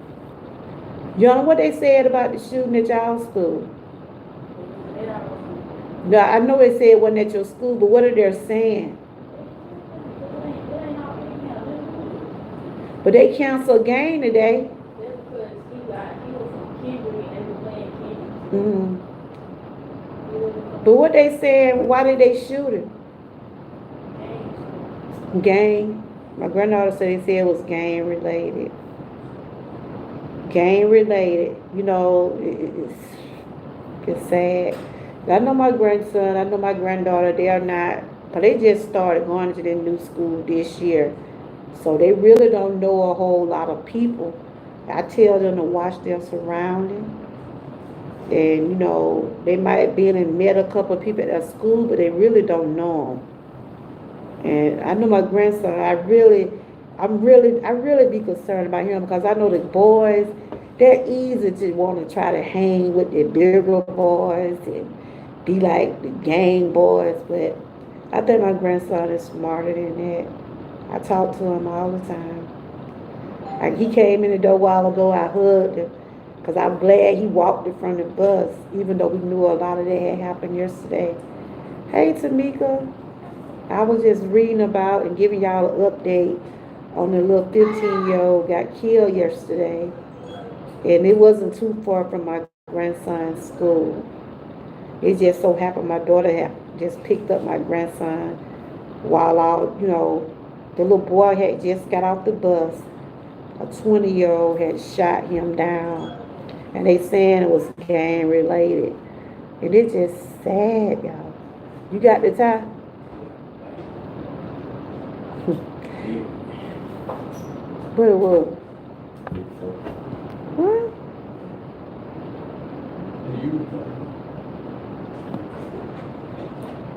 You know what they said about the shooting at y'all school? No, I know they said it wasn't at your school, but what are they saying? But they canceled a game today. Mm-hmm. But what they said, why did they shoot him? Gang. My granddaughter said it was gang related. Gang related. You know, it's sad. I know my grandson, I know my granddaughter, they are not, but they just started going to their new school this year. So they really don't know a whole lot of people. I tell them to watch their surroundings. And, you know, they might have been and met a couple of people at school, but they really don't know them. And I know my grandson, I really be concerned about him because I know the boys, they're easy to want to try to hang with the bigger boys and be like the gang boys, but I think my grandson is smarter than that. I talk to him all the time. Like he came in the door a while ago, I hugged him because I'm glad he walked in front of the bus, even though we knew a lot of that had happened yesterday. Hey, Tamika. I was just reading about and giving y'all an update on the little 15-year-old got killed yesterday. And it wasn't too far from my grandson's school. It just so happened my daughter had just picked up my grandson while the little boy had just got off the bus. A 20-year-old had shot him down. And they saying it was gang related. And it's just sad, y'all. You got the tie? What it was? What?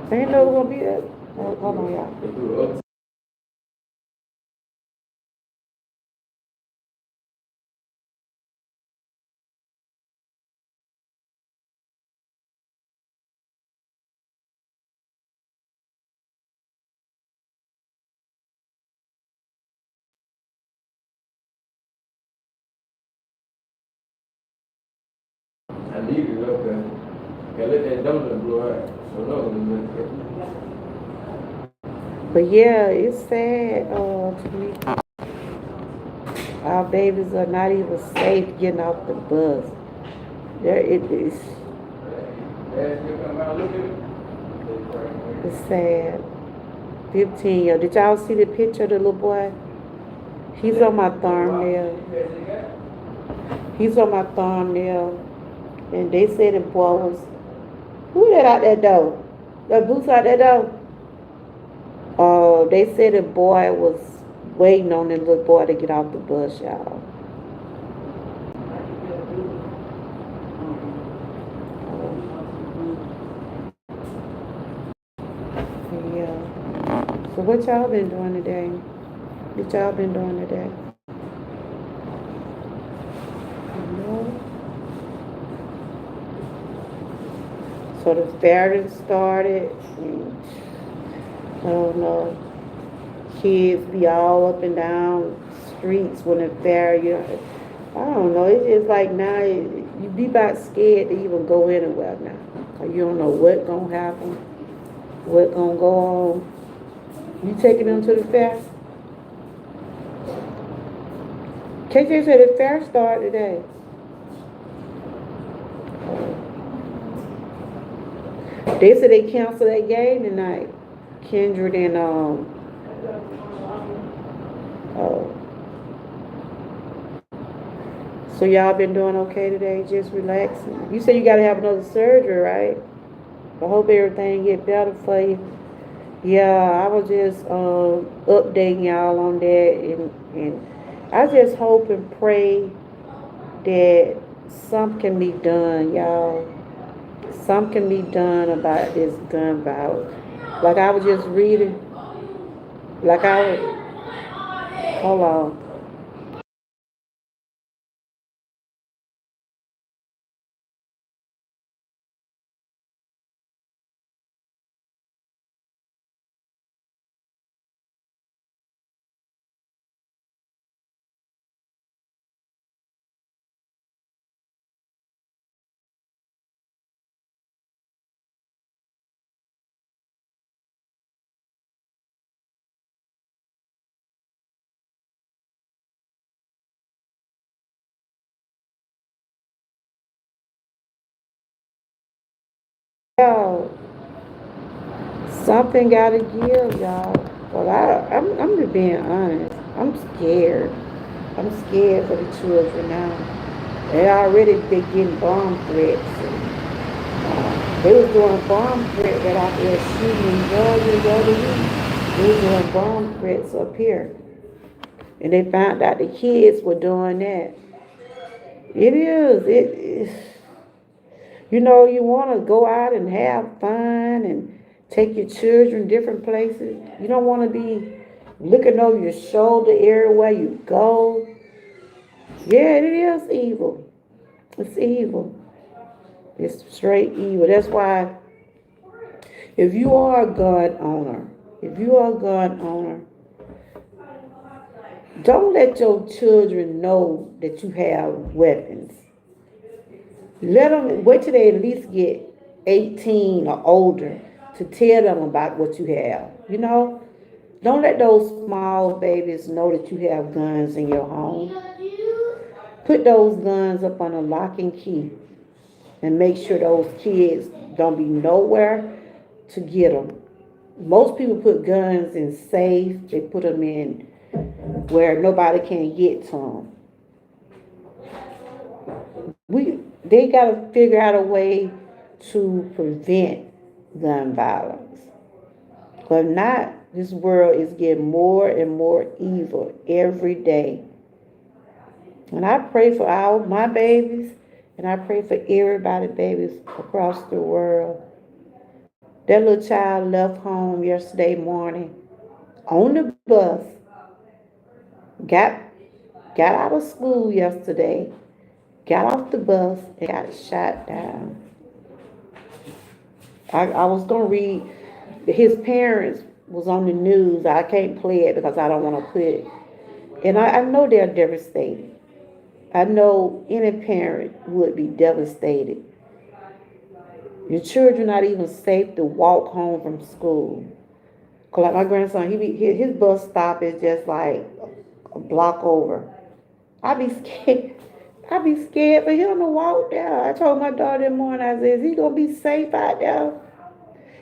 They didn't know it was gonna be that. Oh, hold on, y'all. I need it up there. Can't let that donut blow out. So no, But yeah, it's sad to me. Our babies are not even safe getting off the bus. There it is. It's sad. 15 year. Did y'all see the picture of the little boy? He's on my thumbnail. He's on my thumbnail. And they said the boy was, who that out that door? The boots out that door? They said the boy was waiting on the little boy to get off the bus, y'all. Yeah. So what y'all been doing today? What y'all been doing today? So the fair done started. And I don't know. Kids be all up and down streets when the fair, I don't know. It's just like now you be about scared to even go anywhere now. 'Cause you don't know what gonna happen, what gonna go on. You taking them to the fair? KJ said the fair started today. They said they canceled that game tonight. Kendrick and oh. So y'all been doing okay today? Just relaxing. You said you gotta have another surgery, right? I hope everything get better for you. Yeah, I was just updating y'all on that, and I just hope and pray that something can be done, y'all. Something can be done about this gun violence. Like I was just reading, like I was, hold on. Something gotta give, y'all. Well, I'm just being honest. I'm scared. I'm scared for the children now. They already been getting bomb threats. They was doing bomb threats right out there shooting in Georgia the other week. They was doing bomb threats up here. And they found out the kids were doing that. It is. It is. You know, you want to go out and have fun and take your children different places. You don't want to be looking over your shoulder everywhere you go. Yeah, it is evil. It's evil. It's straight evil. That's why if you are a gun owner, if you are a gun owner, don't let your children know that you have weapons. Let them wait till they at least get 18 or older to tell them about what you have. You know, don't let those small babies know that you have guns in your home. Put those guns up on a lock and key and make sure those kids don't be nowhere to get them. Most people put guns in safe. They put them in where nobody can get to them. They got to figure out a way to prevent gun violence. But not, this world is getting more and more evil every day. And I pray for my babies, and I pray for everybody's babies across the world. That little child left home yesterday morning on the bus, got out of school yesterday, got off the bus, and got shot down. I was going to read, his parents was on the news. I can't play it because I don't want to put it. And I know they're devastated. I know any parent would be devastated. Your children not even safe to walk home from school. Cause like my grandson, his bus stop is just like a block over. I be scared. I be scared for him to walk there. I told my daughter that morning, I said, is he gonna be safe out there?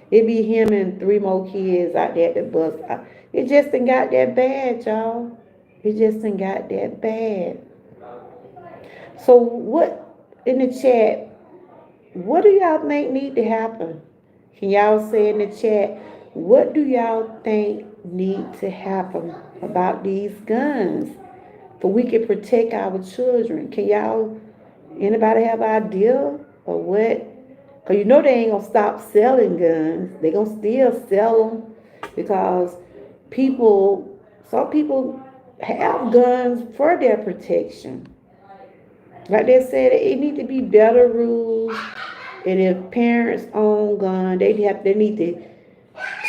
It be him and 3 more kids out there at the bus. It just done got that bad, y'all. It just done got that bad. So what, in the chat, what do y'all think need to happen? Can y'all say in the chat, what do y'all think need to happen about these guns so we can protect our children? Can y'all, anybody have an idea of what? Because you know they ain't going to stop selling guns. They going to still sell them because some people have guns for their protection. Like they said, it need to be better rules. And if parents own guns, they need to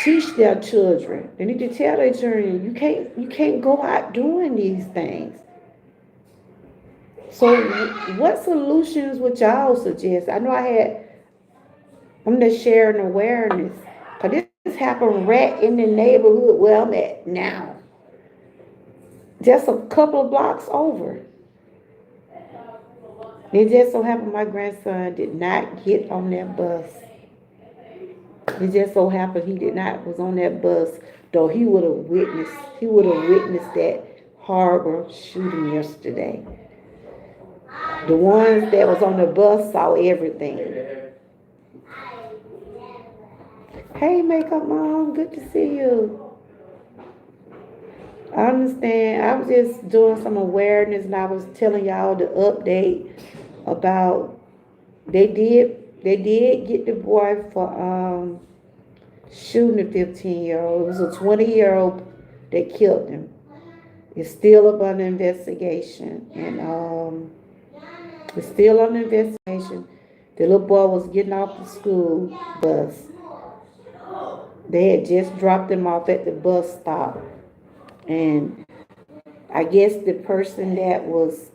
teach their children. They need to tell their children, you can't go out doing these things. So what solutions would y'all suggest? I know I'm just sharing awareness. Because this happened right in the neighborhood where I'm at now. Just a couple of blocks over. It just so happened my grandson did not get on that bus. It just so happened he was on that bus, though he would have witnessed that horrible shooting yesterday. The ones that was on the bus saw everything. Hey, Makeup Mom, good to see you. I understand. I was just doing some awareness, and I was telling y'all the update about they did get the boy for shooting a 15-year-old. It was a 20-year-old that killed him. It's still up under investigation, and it's still under investigation. The little boy was getting off the school bus. They had just dropped him off at the bus stop, and I guess the person that was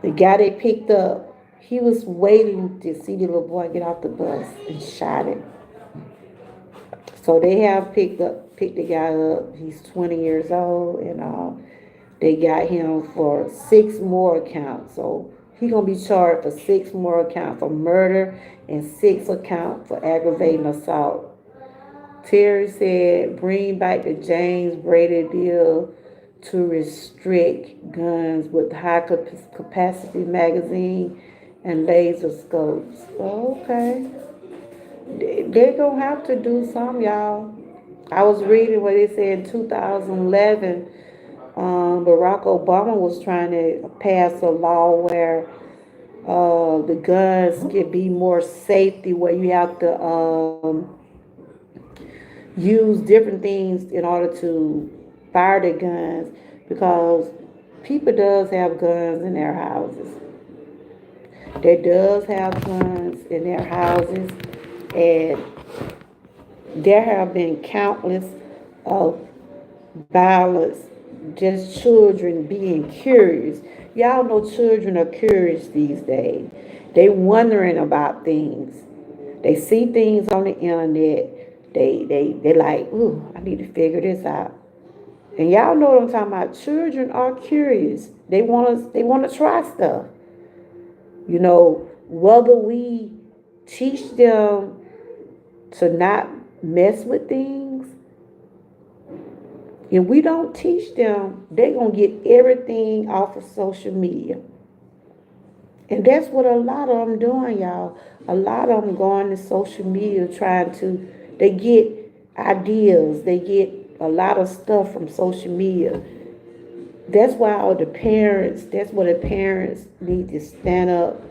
the guy they picked up, he was waiting to see the little boy get off the bus and shot him. So they have picked the guy up. He's 20 years old, and they got him for 6 more counts. So he's gonna be charged for 6 more counts for murder and 6 counts for aggravating assault. Terry said, bring back the James Brady bill to restrict guns with high capacity magazine and laser scopes. Okay. They're going to have to do some, y'all. I was reading what it said in 2011. Barack Obama was trying to pass a law where the guns can be more safety, where you have to use different things in order to fire the guns, because people does have guns in their houses. They does have guns in their houses, and there have been countless of violence, just children being curious. Y'all know children are curious these days. They wondering about things. They see things on the internet. They like, ooh, I need to figure this out. And y'all know what I'm talking about. Children are curious. They want to try stuff. You know, whether we teach them to not mess with things, if we don't teach them, they're going to get everything off of social media. And that's what a lot of them doing, y'all. A lot of them going to social media they get ideas, they get a lot of stuff from social media. That's why that's what the parents need to stand up,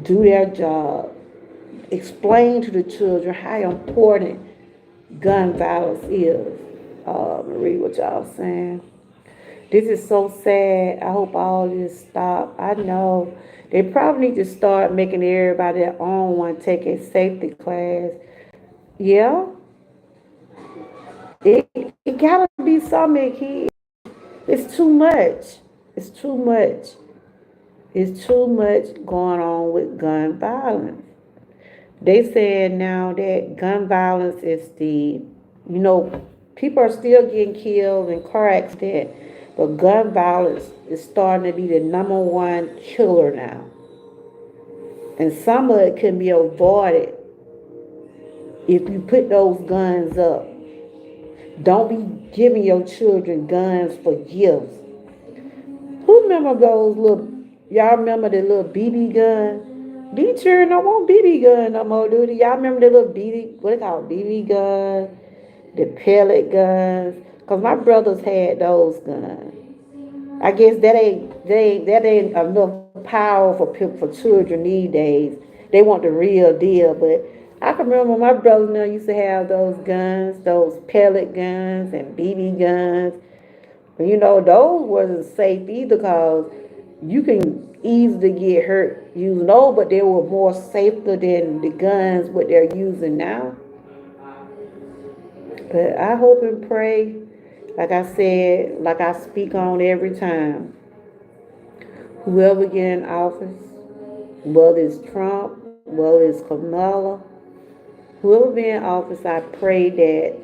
do their job, explain to the children how important gun violence is. Read what y'all saying. This is so sad. I hope all this stop. I know they probably need to start making everybody their own one take a safety class. Yeah, it gotta be something, kids. It's too much. It's too much. It's too much going on with gun violence. They said now that gun violence is people are still getting killed in car accidents, but gun violence is starting to be the number one killer now. And some of it can be avoided if you put those guns up. Don't be giving your children guns for gifts. Who remember y'all remember the little BB gun? These children don't want BB gun no more, do they? Y'all remember the little what they call BB gun, the pellet guns? Because my brothers had those guns. I guess that ain't enough power for children these days. They want the real deal, but I can remember my brothers now used to have those guns, those pellet guns and BB guns. But those wasn't safe either, because you can easily get hurt using those, but they were more safer than the guns what they're using now. But I hope and pray, like I said, like I speak on every time, whoever get in office, whether it's Trump, whether it's Kamala, whoever be in office, I pray that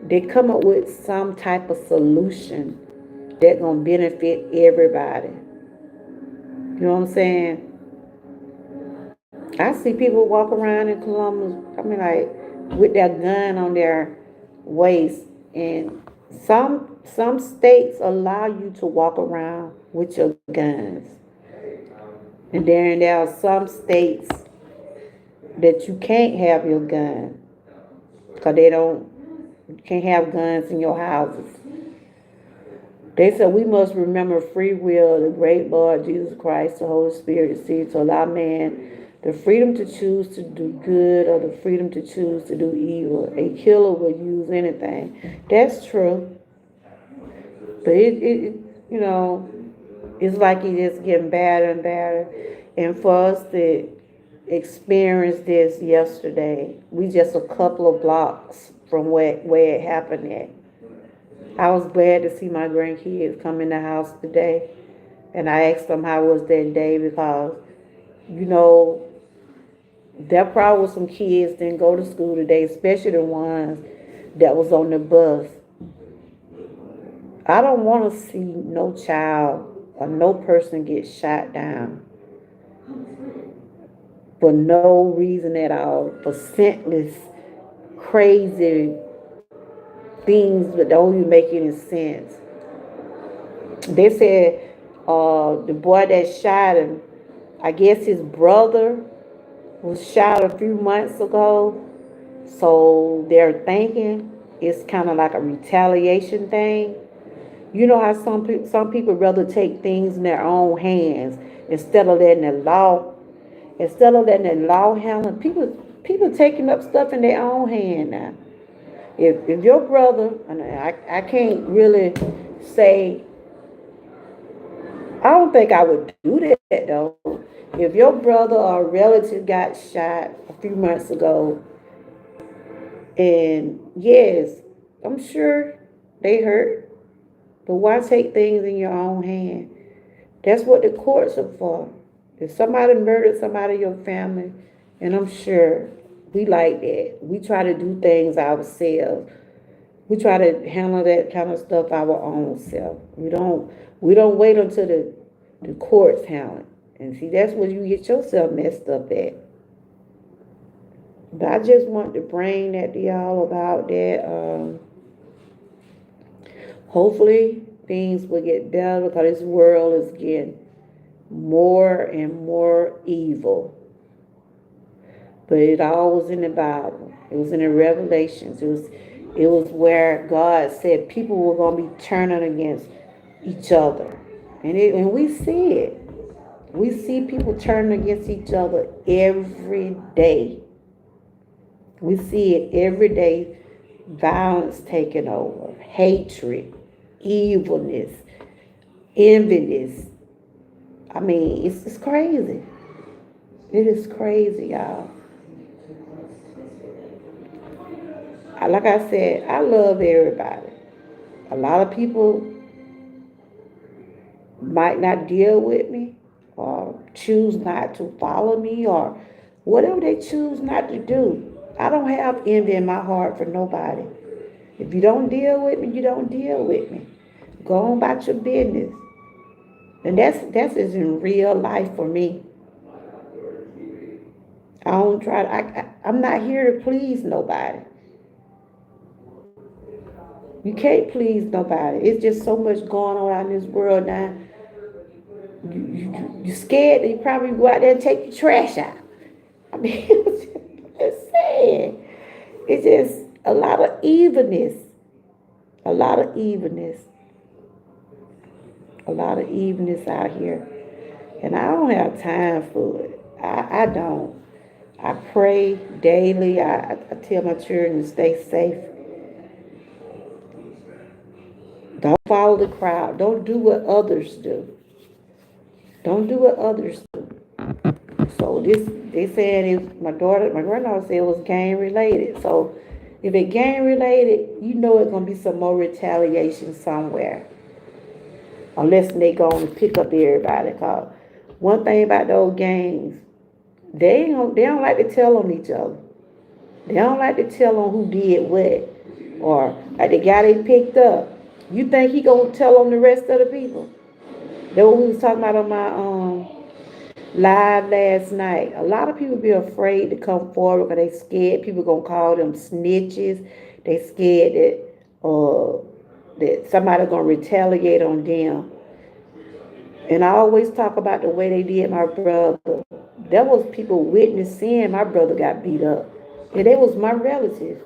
they come up with some type of solution that's going to benefit everybody. You know what I'm saying? I see people walk around in Columbus, with their gun on their waist. And some states allow you to walk around with your guns. And then there are some states that you can't have your gun, because you can't have guns in your houses. They said we must remember free will, the great Lord Jesus Christ, the Holy Spirit, to allow man the freedom to choose to do good or the freedom to choose to do evil. A killer will use anything. That's true. But it's like it's just getting badder and badder. And for us to experience this yesterday, we just a couple of blocks from where it happened at. I was glad to see my grandkids come in the house today. And I asked them how was their day, because, there probably was some kids didn't go to school today, especially the ones that was on the bus. I don't want to see no child or no person get shot down for no reason at all, for senseless crazy things that don't even make any sense. They said the boy that shot him, I guess his brother was shot a few months ago. So they're thinking it's kind of like a retaliation thing. You know how some people rather take things in their own hands instead of letting the law handle people taking up stuff in their own hand now. If your brother, and I can't really say, I don't think I would do that though. If your brother or relative got shot a few months ago, and yes, I'm sure they hurt, but why take things in your own hand? That's what the courts are for. If somebody murdered somebody in your family, and I'm sure we like that, we try to do things ourselves. We try to handle that kind of stuff our own self. We don't wait until the courts handle it. And see, that's where you get yourself messed up at. But I just want to bring that to y'all about that. Hopefully things will get better because this world is getting more and more evil. But it all was in the Bible. It was in the Revelations. It was where God said people were gonna be turning against each other. And we see it. We see people turning against each other every day. We see it every day. Violence taking over, hatred, evilness, enviness. I mean, it's crazy. It is crazy, y'all. Like I said, I love everybody. A lot of people might not deal with me or choose not to follow me or whatever they choose not to do. I don't have envy in my heart for nobody. If you don't deal with me, you don't deal with me. Go on about your business. And that's just in real life for me. I don't try I'm not here to please nobody. You can't please nobody. It's just so much going on out in this world now. You scared that you probably go out there and take the trash out. I mean, it's sad. It's just a lot of evilness. A lot of evilness. A lot of evilness out here. And I don't have time for it. I don't. I pray daily. I tell my children to stay safe. Don't follow the crowd. Don't do what others do. Don't do what others do. So they said if my granddaughter said it was gang related. So if it gang related, you know it's gonna be some more retaliation somewhere. Unless they go and pick up everybody. Cause one thing about those gangs, they don't like to tell on each other. They don't like to tell on who did what. Or like the guy they picked up. You think he gonna tell on the rest of the people? That's what we was talking about on my live last night. A lot of people be afraid to come forward because they scared people gonna call them snitches. They scared that somebody gonna retaliate on them. And I always talk about the way they did my brother. There was people witnessing my brother got beat up. And they was my relatives.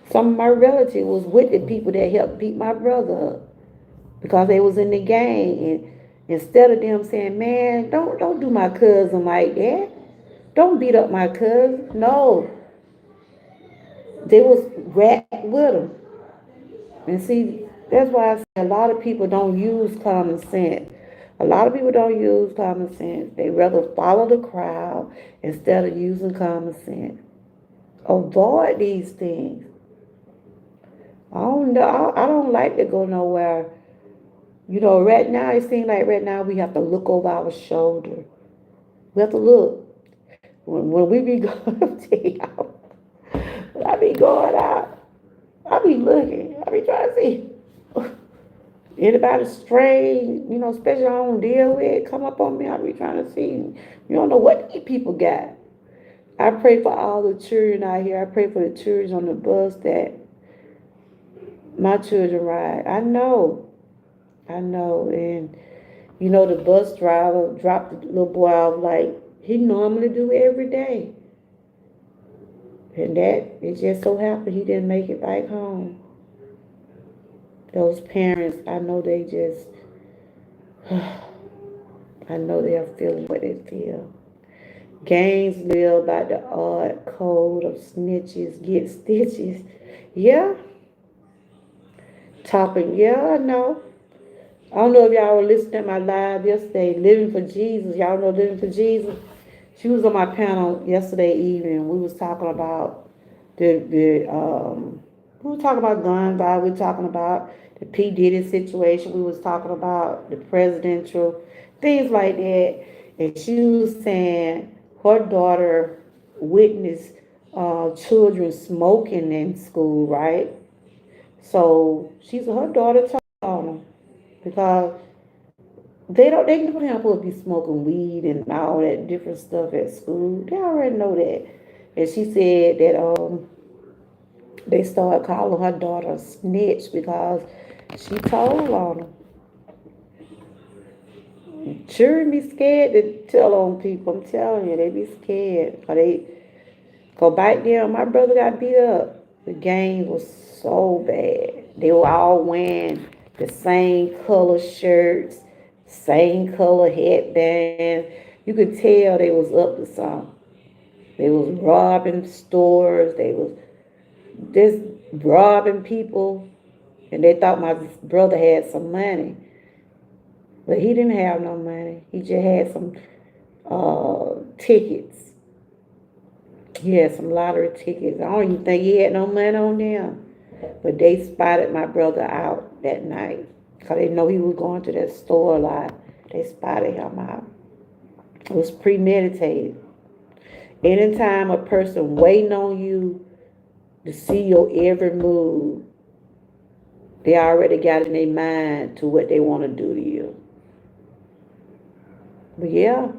Some of my relatives was with the people that helped beat my brother up. Because they was in the gang. And instead of them saying, man, don't do my cousin like that. Don't beat up my cousin. No. They was right with him. And see, that's why I say a lot of people don't use common sense. A lot of people don't use common sense. They rather follow the crowd instead of using common sense. Avoid these things. I don't know. I don't like to go nowhere. You know, right now, it seems like right now we have to look over our shoulder. We have to look. When we be going out, I be going out. I be looking. I be trying to see anybody strange, especially I don't deal with, come up on me. I be trying to see. You don't know what these people got. I pray for all the children out here. I pray for the children on the bus that my children ride. I know, and you know the bus driver dropped the little boy off like he normally do every day, and that it just so happened he didn't make it back home. Those parents, I know they just, I know they're feeling what they feel. Gangs live by the odd code of snitches get stitches. Yeah, talking. Yeah, I know. I don't know if y'all were listening to my live yesterday, Living for Jesus. Y'all know Living for Jesus? She was on my panel yesterday evening. We was talking about we were talking about gun violence. We were talking about the P. Diddy situation. We was talking about the presidential, things like that. And she was saying her daughter witnessed children smoking in school, right? So her daughter told on them because they know they're not supposed to be smoking weed and all that different stuff at school. They already know that. And she said that they started calling her daughter a snitch because she told on them. Children be scared to tell on people. I'm telling you, they be scared. Cause they go back there. My brother got beat up. The gang was so bad. They were all wearing the same color shirts, same color headbands. You could tell they was up to something. They was robbing stores. They was just robbing people. And they thought my brother had some money. But he didn't have no money. He just had some tickets. He had some lottery tickets. I don't even think he had no money on them. But they spotted my brother out that night. Because they know he was going to that store a lot. They spotted him out. It was premeditated. Anytime a person waiting on you to see your every move, they already got in their mind to what they want to do to you. But yeah,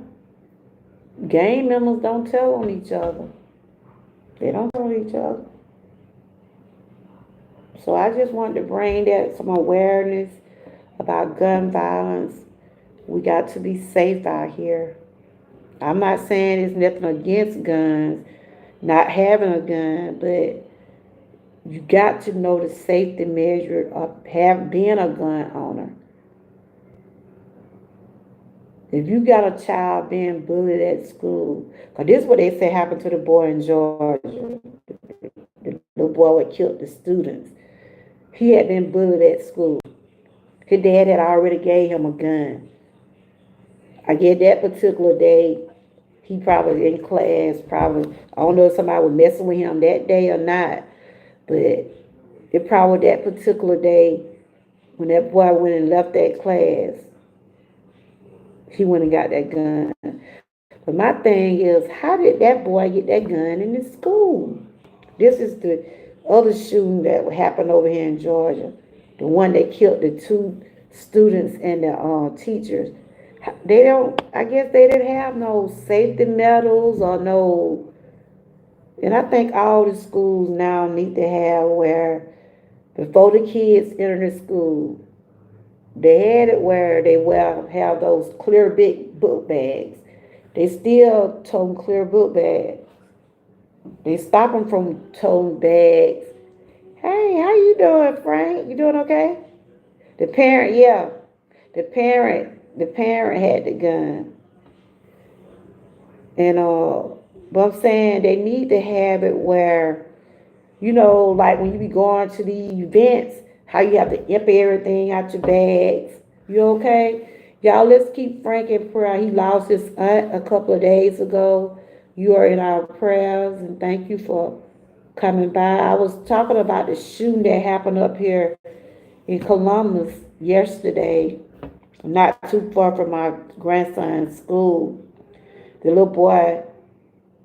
gang members don't tell on each other. They don't tell on each other. So I just wanted to bring that some awareness about gun violence. We got to be safe out here. I'm not saying there's nothing against guns, not having a gun, but you got to know the safety measure of being a gun owner. If you got a child being bullied at school, because this is what they say happened to the boy in Georgia, the little boy that killed the students. He had been bullied at school. His dad had already gave him a gun. I guess that particular day, he probably in class, probably, I don't know if somebody was messing with him that day or not, but it probably that particular day when that boy went and left that class, he went and got that gun. But my thing is, how did that boy get that gun in his school? This is the other shooting that happened over here in Georgia. The one that killed the two students and the teachers. I guess they didn't have no safety medals or no, and I think all the schools now need to have where before the kids enter the school, they had it where they have those clear big book bags. They still tote clear book bags. They stop them from toting bags. Hey, how you doing, Frank? You doing okay? The parent, yeah. The parent had the gun. And but I'm saying they need to have it where, like when you be going to the events, how you have to empty everything out your bags. You okay? Y'all, let's keep Frank in prayer. He lost his aunt a couple of days ago. You are in our prayers, and thank you for coming by. I was talking about the shooting that happened up here in Columbus yesterday, not too far from my grandson's school. The little boy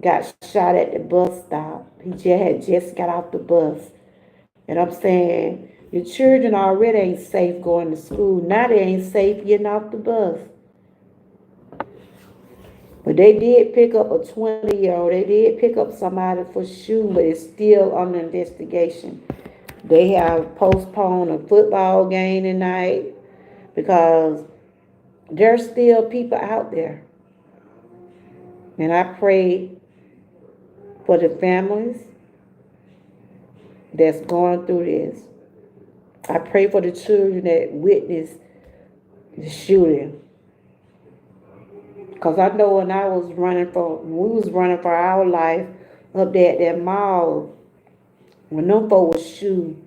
got shot at the bus stop. He had just got off the bus. And I'm saying, your children already ain't safe going to school. Now they ain't safe getting off the bus. But they did pick up a 20-year-old. They did pick up somebody for shooting, but it's still under investigation. They have postponed a football game tonight because there's still people out there. And I pray for the families that's going through this. I pray for the children that witnessed the shooting. Because I know when we was running for our life up there at that mall, when them folks was shooting,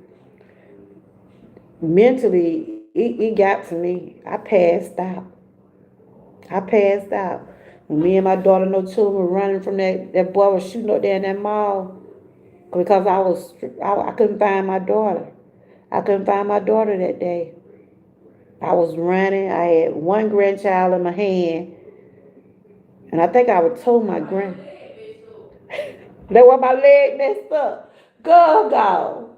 mentally, it got to me. I passed out. When me and my daughter, no children, were running from that boy was shooting up there in that mall because I couldn't find my daughter. I couldn't find my daughter that day. I was running. I had one grandchild in my hand. And I think I would told my grand. That was my leg messed up. Go.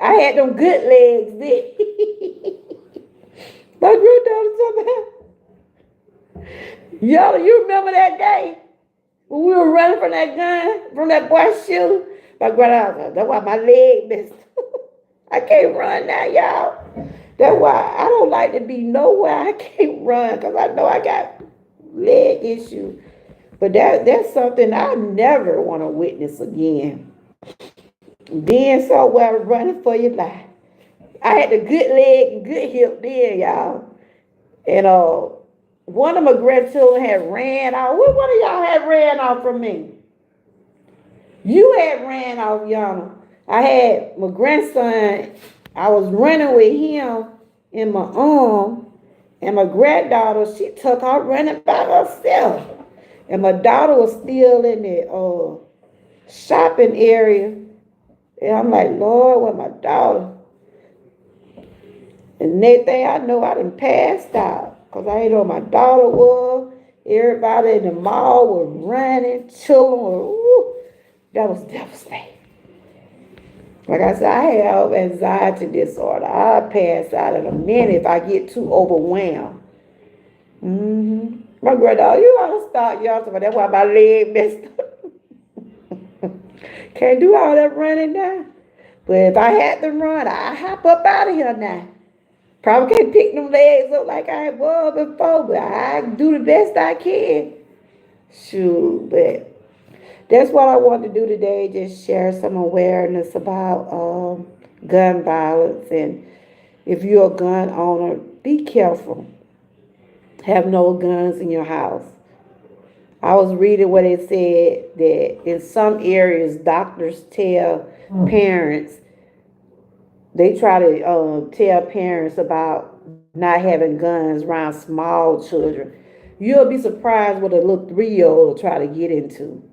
I had them good legs then. My granddaughter told me, y'all, you remember that day when we were running from that gun, from that boy shooting? My granddaughter, that's why my leg messed up. I can't run now, y'all. That's why I don't like to be nowhere. I can't run because I know I got leg issues. But that's something I never want to witness again. Being so well running for your life. I had the good leg and good hip then, y'all. And one of my grandchildren had ran off. Which one of y'all had ran off from me? You had ran off, y'all. I had my grandson, I was running with him in my arm, and my granddaughter, she took off running by herself. And my daughter was still in the shopping area. And I'm like, Lord, where my daughter? And next thing I know, I done passed out. Because I didn't know where my daughter was. Everybody in the mall was running, children were, that was devastating. Like I said, I have anxiety disorder. I'll pass out in a minute if I get too overwhelmed. My granddaughter, you ought to start, y'all. That's why my leg messed up. Can't do all that running now. But if I had to run, I hop up out of here now. Probably can't pick them legs up like I was before, but I do the best I can. Shoot, but that's what I want to do today, just share some awareness about gun violence. And if you're a gun owner, be careful. Have no guns in your house. I was reading what it said that in some areas, doctors tell parents, they try to tell parents about not having guns around small children. You'll be surprised what a little 3-year-old will try to get into.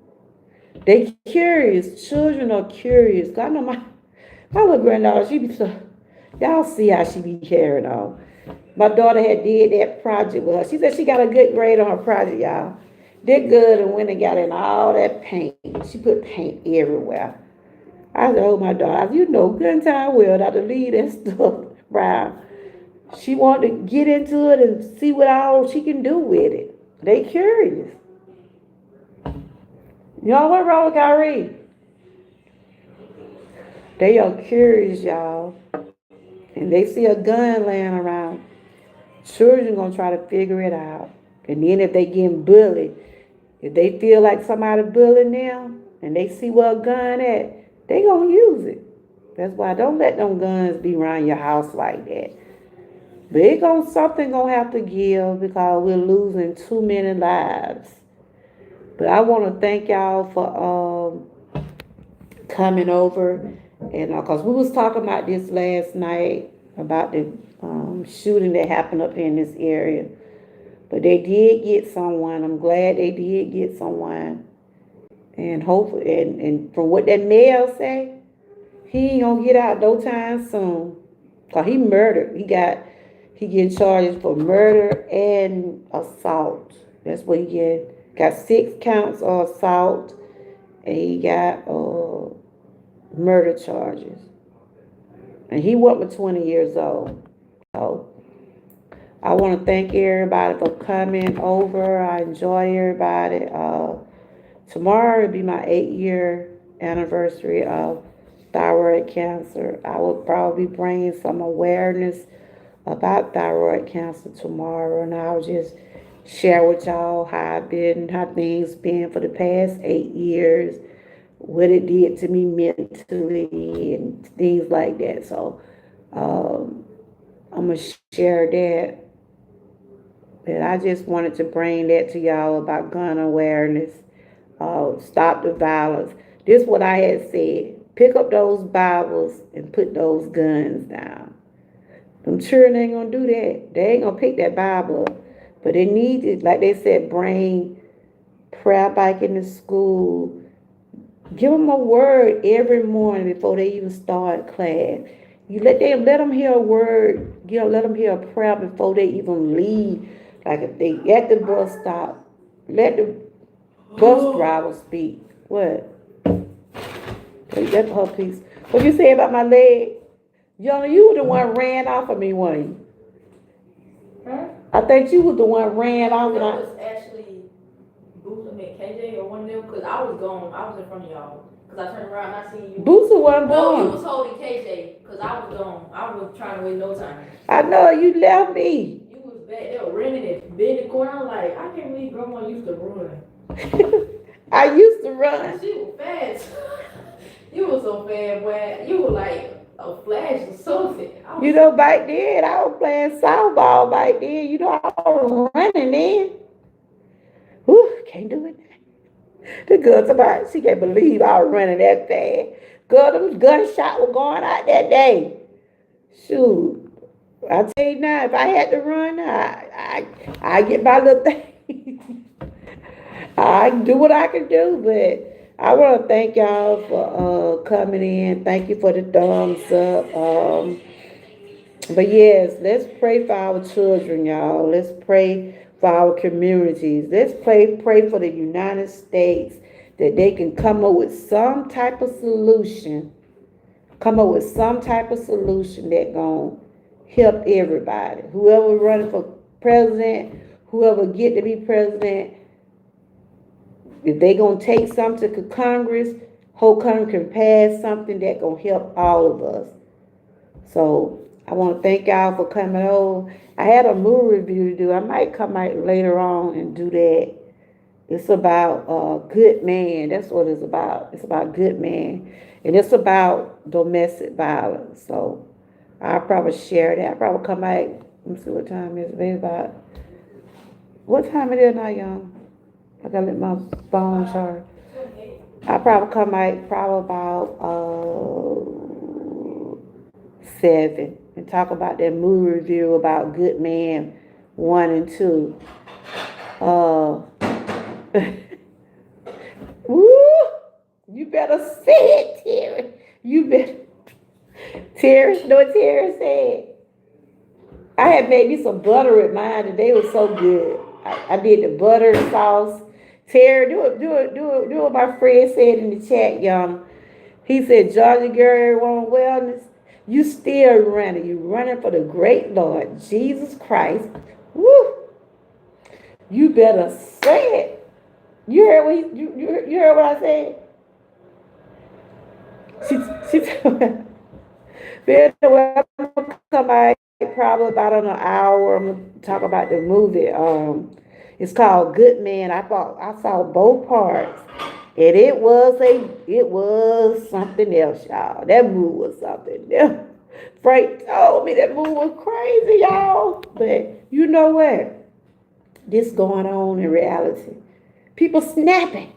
They curious. Children are curious. I know my little granddaughter, she be so, y'all see how she be carrying on. My daughter had did that project with her. She said she got a good grade on her project, y'all. Did good and went and got in all that paint. She put paint everywhere. I said, oh, my daughter, you know, good time will not to leave that stuff around. She wanted to get into it and see what all she can do with it. They curious. Y'all, what wrong with Kyrie? They are curious, y'all. And they see a gun laying around. Children gonna try to figure it out. And then if they getting bullied, if they feel like somebody bullying them and they see where a gun at, they gonna use it. That's why don't let them guns be around your house like that. But something gonna have to give because we're losing too many lives. But I want to thank y'all for coming over, and because we was talking about this last night about the shooting that happened up in this area. But they did get someone. I'm glad they did get someone. And hopefully, and from what that mayor say, he ain't gonna get out no time soon. Cause he murdered. He getting charges for murder and assault. That's what he get. Got 6 counts of assault, and he got murder charges. And he wasn't but 20 years old. So I want to thank everybody for coming over. I enjoy everybody. Tomorrow will be my 8-year anniversary of thyroid cancer. I will probably be bringing some awareness about thyroid cancer tomorrow, and I'll just share with y'all how things been for the past 8 years, what it did to me mentally, and things like that. So I'm gonna share that. And I just wanted to bring that to y'all about gun awareness. Stop the violence. This is what I had said. Pick up those Bibles and put those guns down. Them children ain't gonna do that. They ain't gonna pick that Bible up. But they need it, like they said, bring prayer back into school. Give them a word every morning before they even start class. You let them hear a word. Let them hear a prayer before they even leave. Like if they at the bus stop, let the bus driver speak. What? That's her piece. What you say about my leg? Yana, you were the one ran off of me, weren't you? Huh? I think you was the one ran off That of me. was actually Boots and KJ or one of them, because I was gone. I was in front of y'all. Because I turned around and I seen you. Boosie wasn't No, you born. was holding KJ, because I was gone. I was trying to wait no time. I know you left me. You was back there running and bending the corner. I was like, I can't believe Grandma used to run. I used to run. She was fast. You was so fast, boy. You were like a flash or something. You know, back then, I was playing softball back then. You know, I was running then. Whew, can't do it. The girl about she can't believe I was running that fast. Girl, them gunshots were going out that day. Shoot. I tell you now, if I had to run, I get my little thing. I do what I can do, but I want to thank y'all for coming in. Thank you for the thumbs up. But yes, let's pray for our children, y'all. Let's pray for our communities. Let's pray for the United States that they can come up with some type of solution. Come up with some type of solution that gonna help everybody. Whoever running for president, whoever get to be president, if they gonna take something to Congress, whole Congress can pass something that gonna help all of us. So I want to thank y'all for coming over. I had a movie review to do. I might come out later on and do that. It's about Good Man. That's what it's about. It's about Good Man. And it's about domestic violence. So I'll probably share that. I'll probably come out. Let me see what time it is. Maybe about, what time it is now, young? I gotta let my phone charge. I'll probably come out probably about 7 and talk about that movie review about Good Man 1 and 2. Woo! You better say it, Terry. You better. Terry, know what Terry said? I had made me some butter with mine and they were so good. I did the butter sauce. Terry, do what my friend said in the chat, y'all. He said, Georgia girl want wellness. You still running. You running for the great Lord, Jesus Christ. Woo! You better say it. You heard what you heard what I said? She told me, I'm gonna come out probably about an hour. I'm gonna talk about the movie. It's called Good Man. I saw both parts. And it was something else, y'all. That movie was something else. Frank told me that movie was crazy, y'all. But you know what? This going on in reality. People snapping.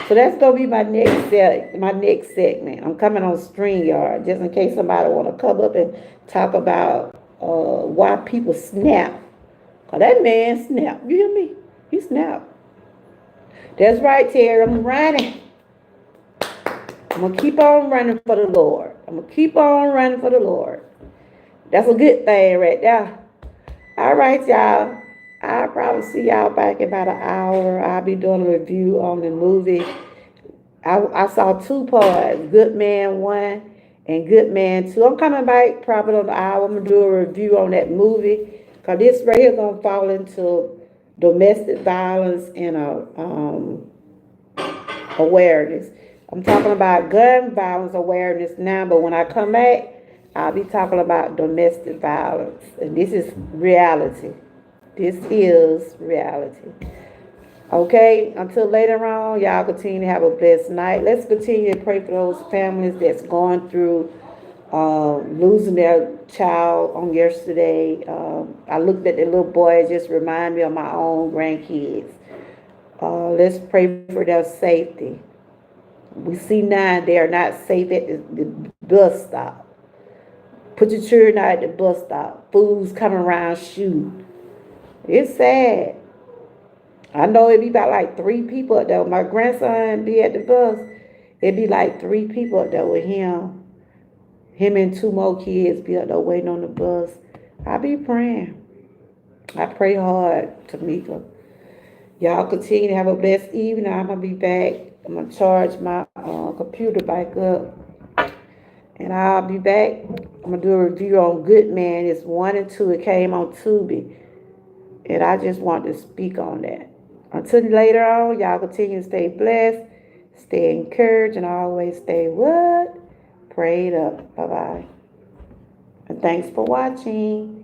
So that's gonna be my next segment. I'm coming on StreamYard just in case somebody wanna come up and talk about why people snap. Cause that man snapped. You hear me? He snapped. That's right, Terry. I'm running. I'm going to keep on running for the Lord. I'm going to keep on running for the Lord. That's a good thing right there. All right, y'all. I'll probably see y'all back in about an hour. I'll be doing a review on the movie. I saw 2 parts, Good Man 1 and Good Man 2. I'm coming back probably on the hour. I'm going to do a review on that movie Cause this right here gonna fall into domestic violence and awareness. I'm talking about gun violence awareness now, but when I come back, I'll be talking about domestic violence. And this is reality. This is reality. Okay, until later on, y'all continue to have a blessed night. Let's continue to pray for those families that's going through losing their child on yesterday. I looked at the little boy, it just reminded me of my own grandkids. Let's pray for their safety. We see now they are not safe at the bus stop. Put your children out at the bus stop. Fools coming around shooting. It's sad. I know it'd be about like 3 people up there. My grandson be at the bus. It'd be like 3 people up there with him. Him and 2 more kids be up there waiting on the bus. I be praying. I pray hard, Tamika. Y'all continue to have a blessed evening. I'm going to be back. I'm going to charge my computer back up. And I'll be back. I'm going to do a review on Good Man. It's 1 and 2. It came on Tubi. And I just want to speak on that. Until later on, y'all continue to stay blessed, stay encouraged, and always stay what? Prayed up. Bye-bye. And thanks for watching.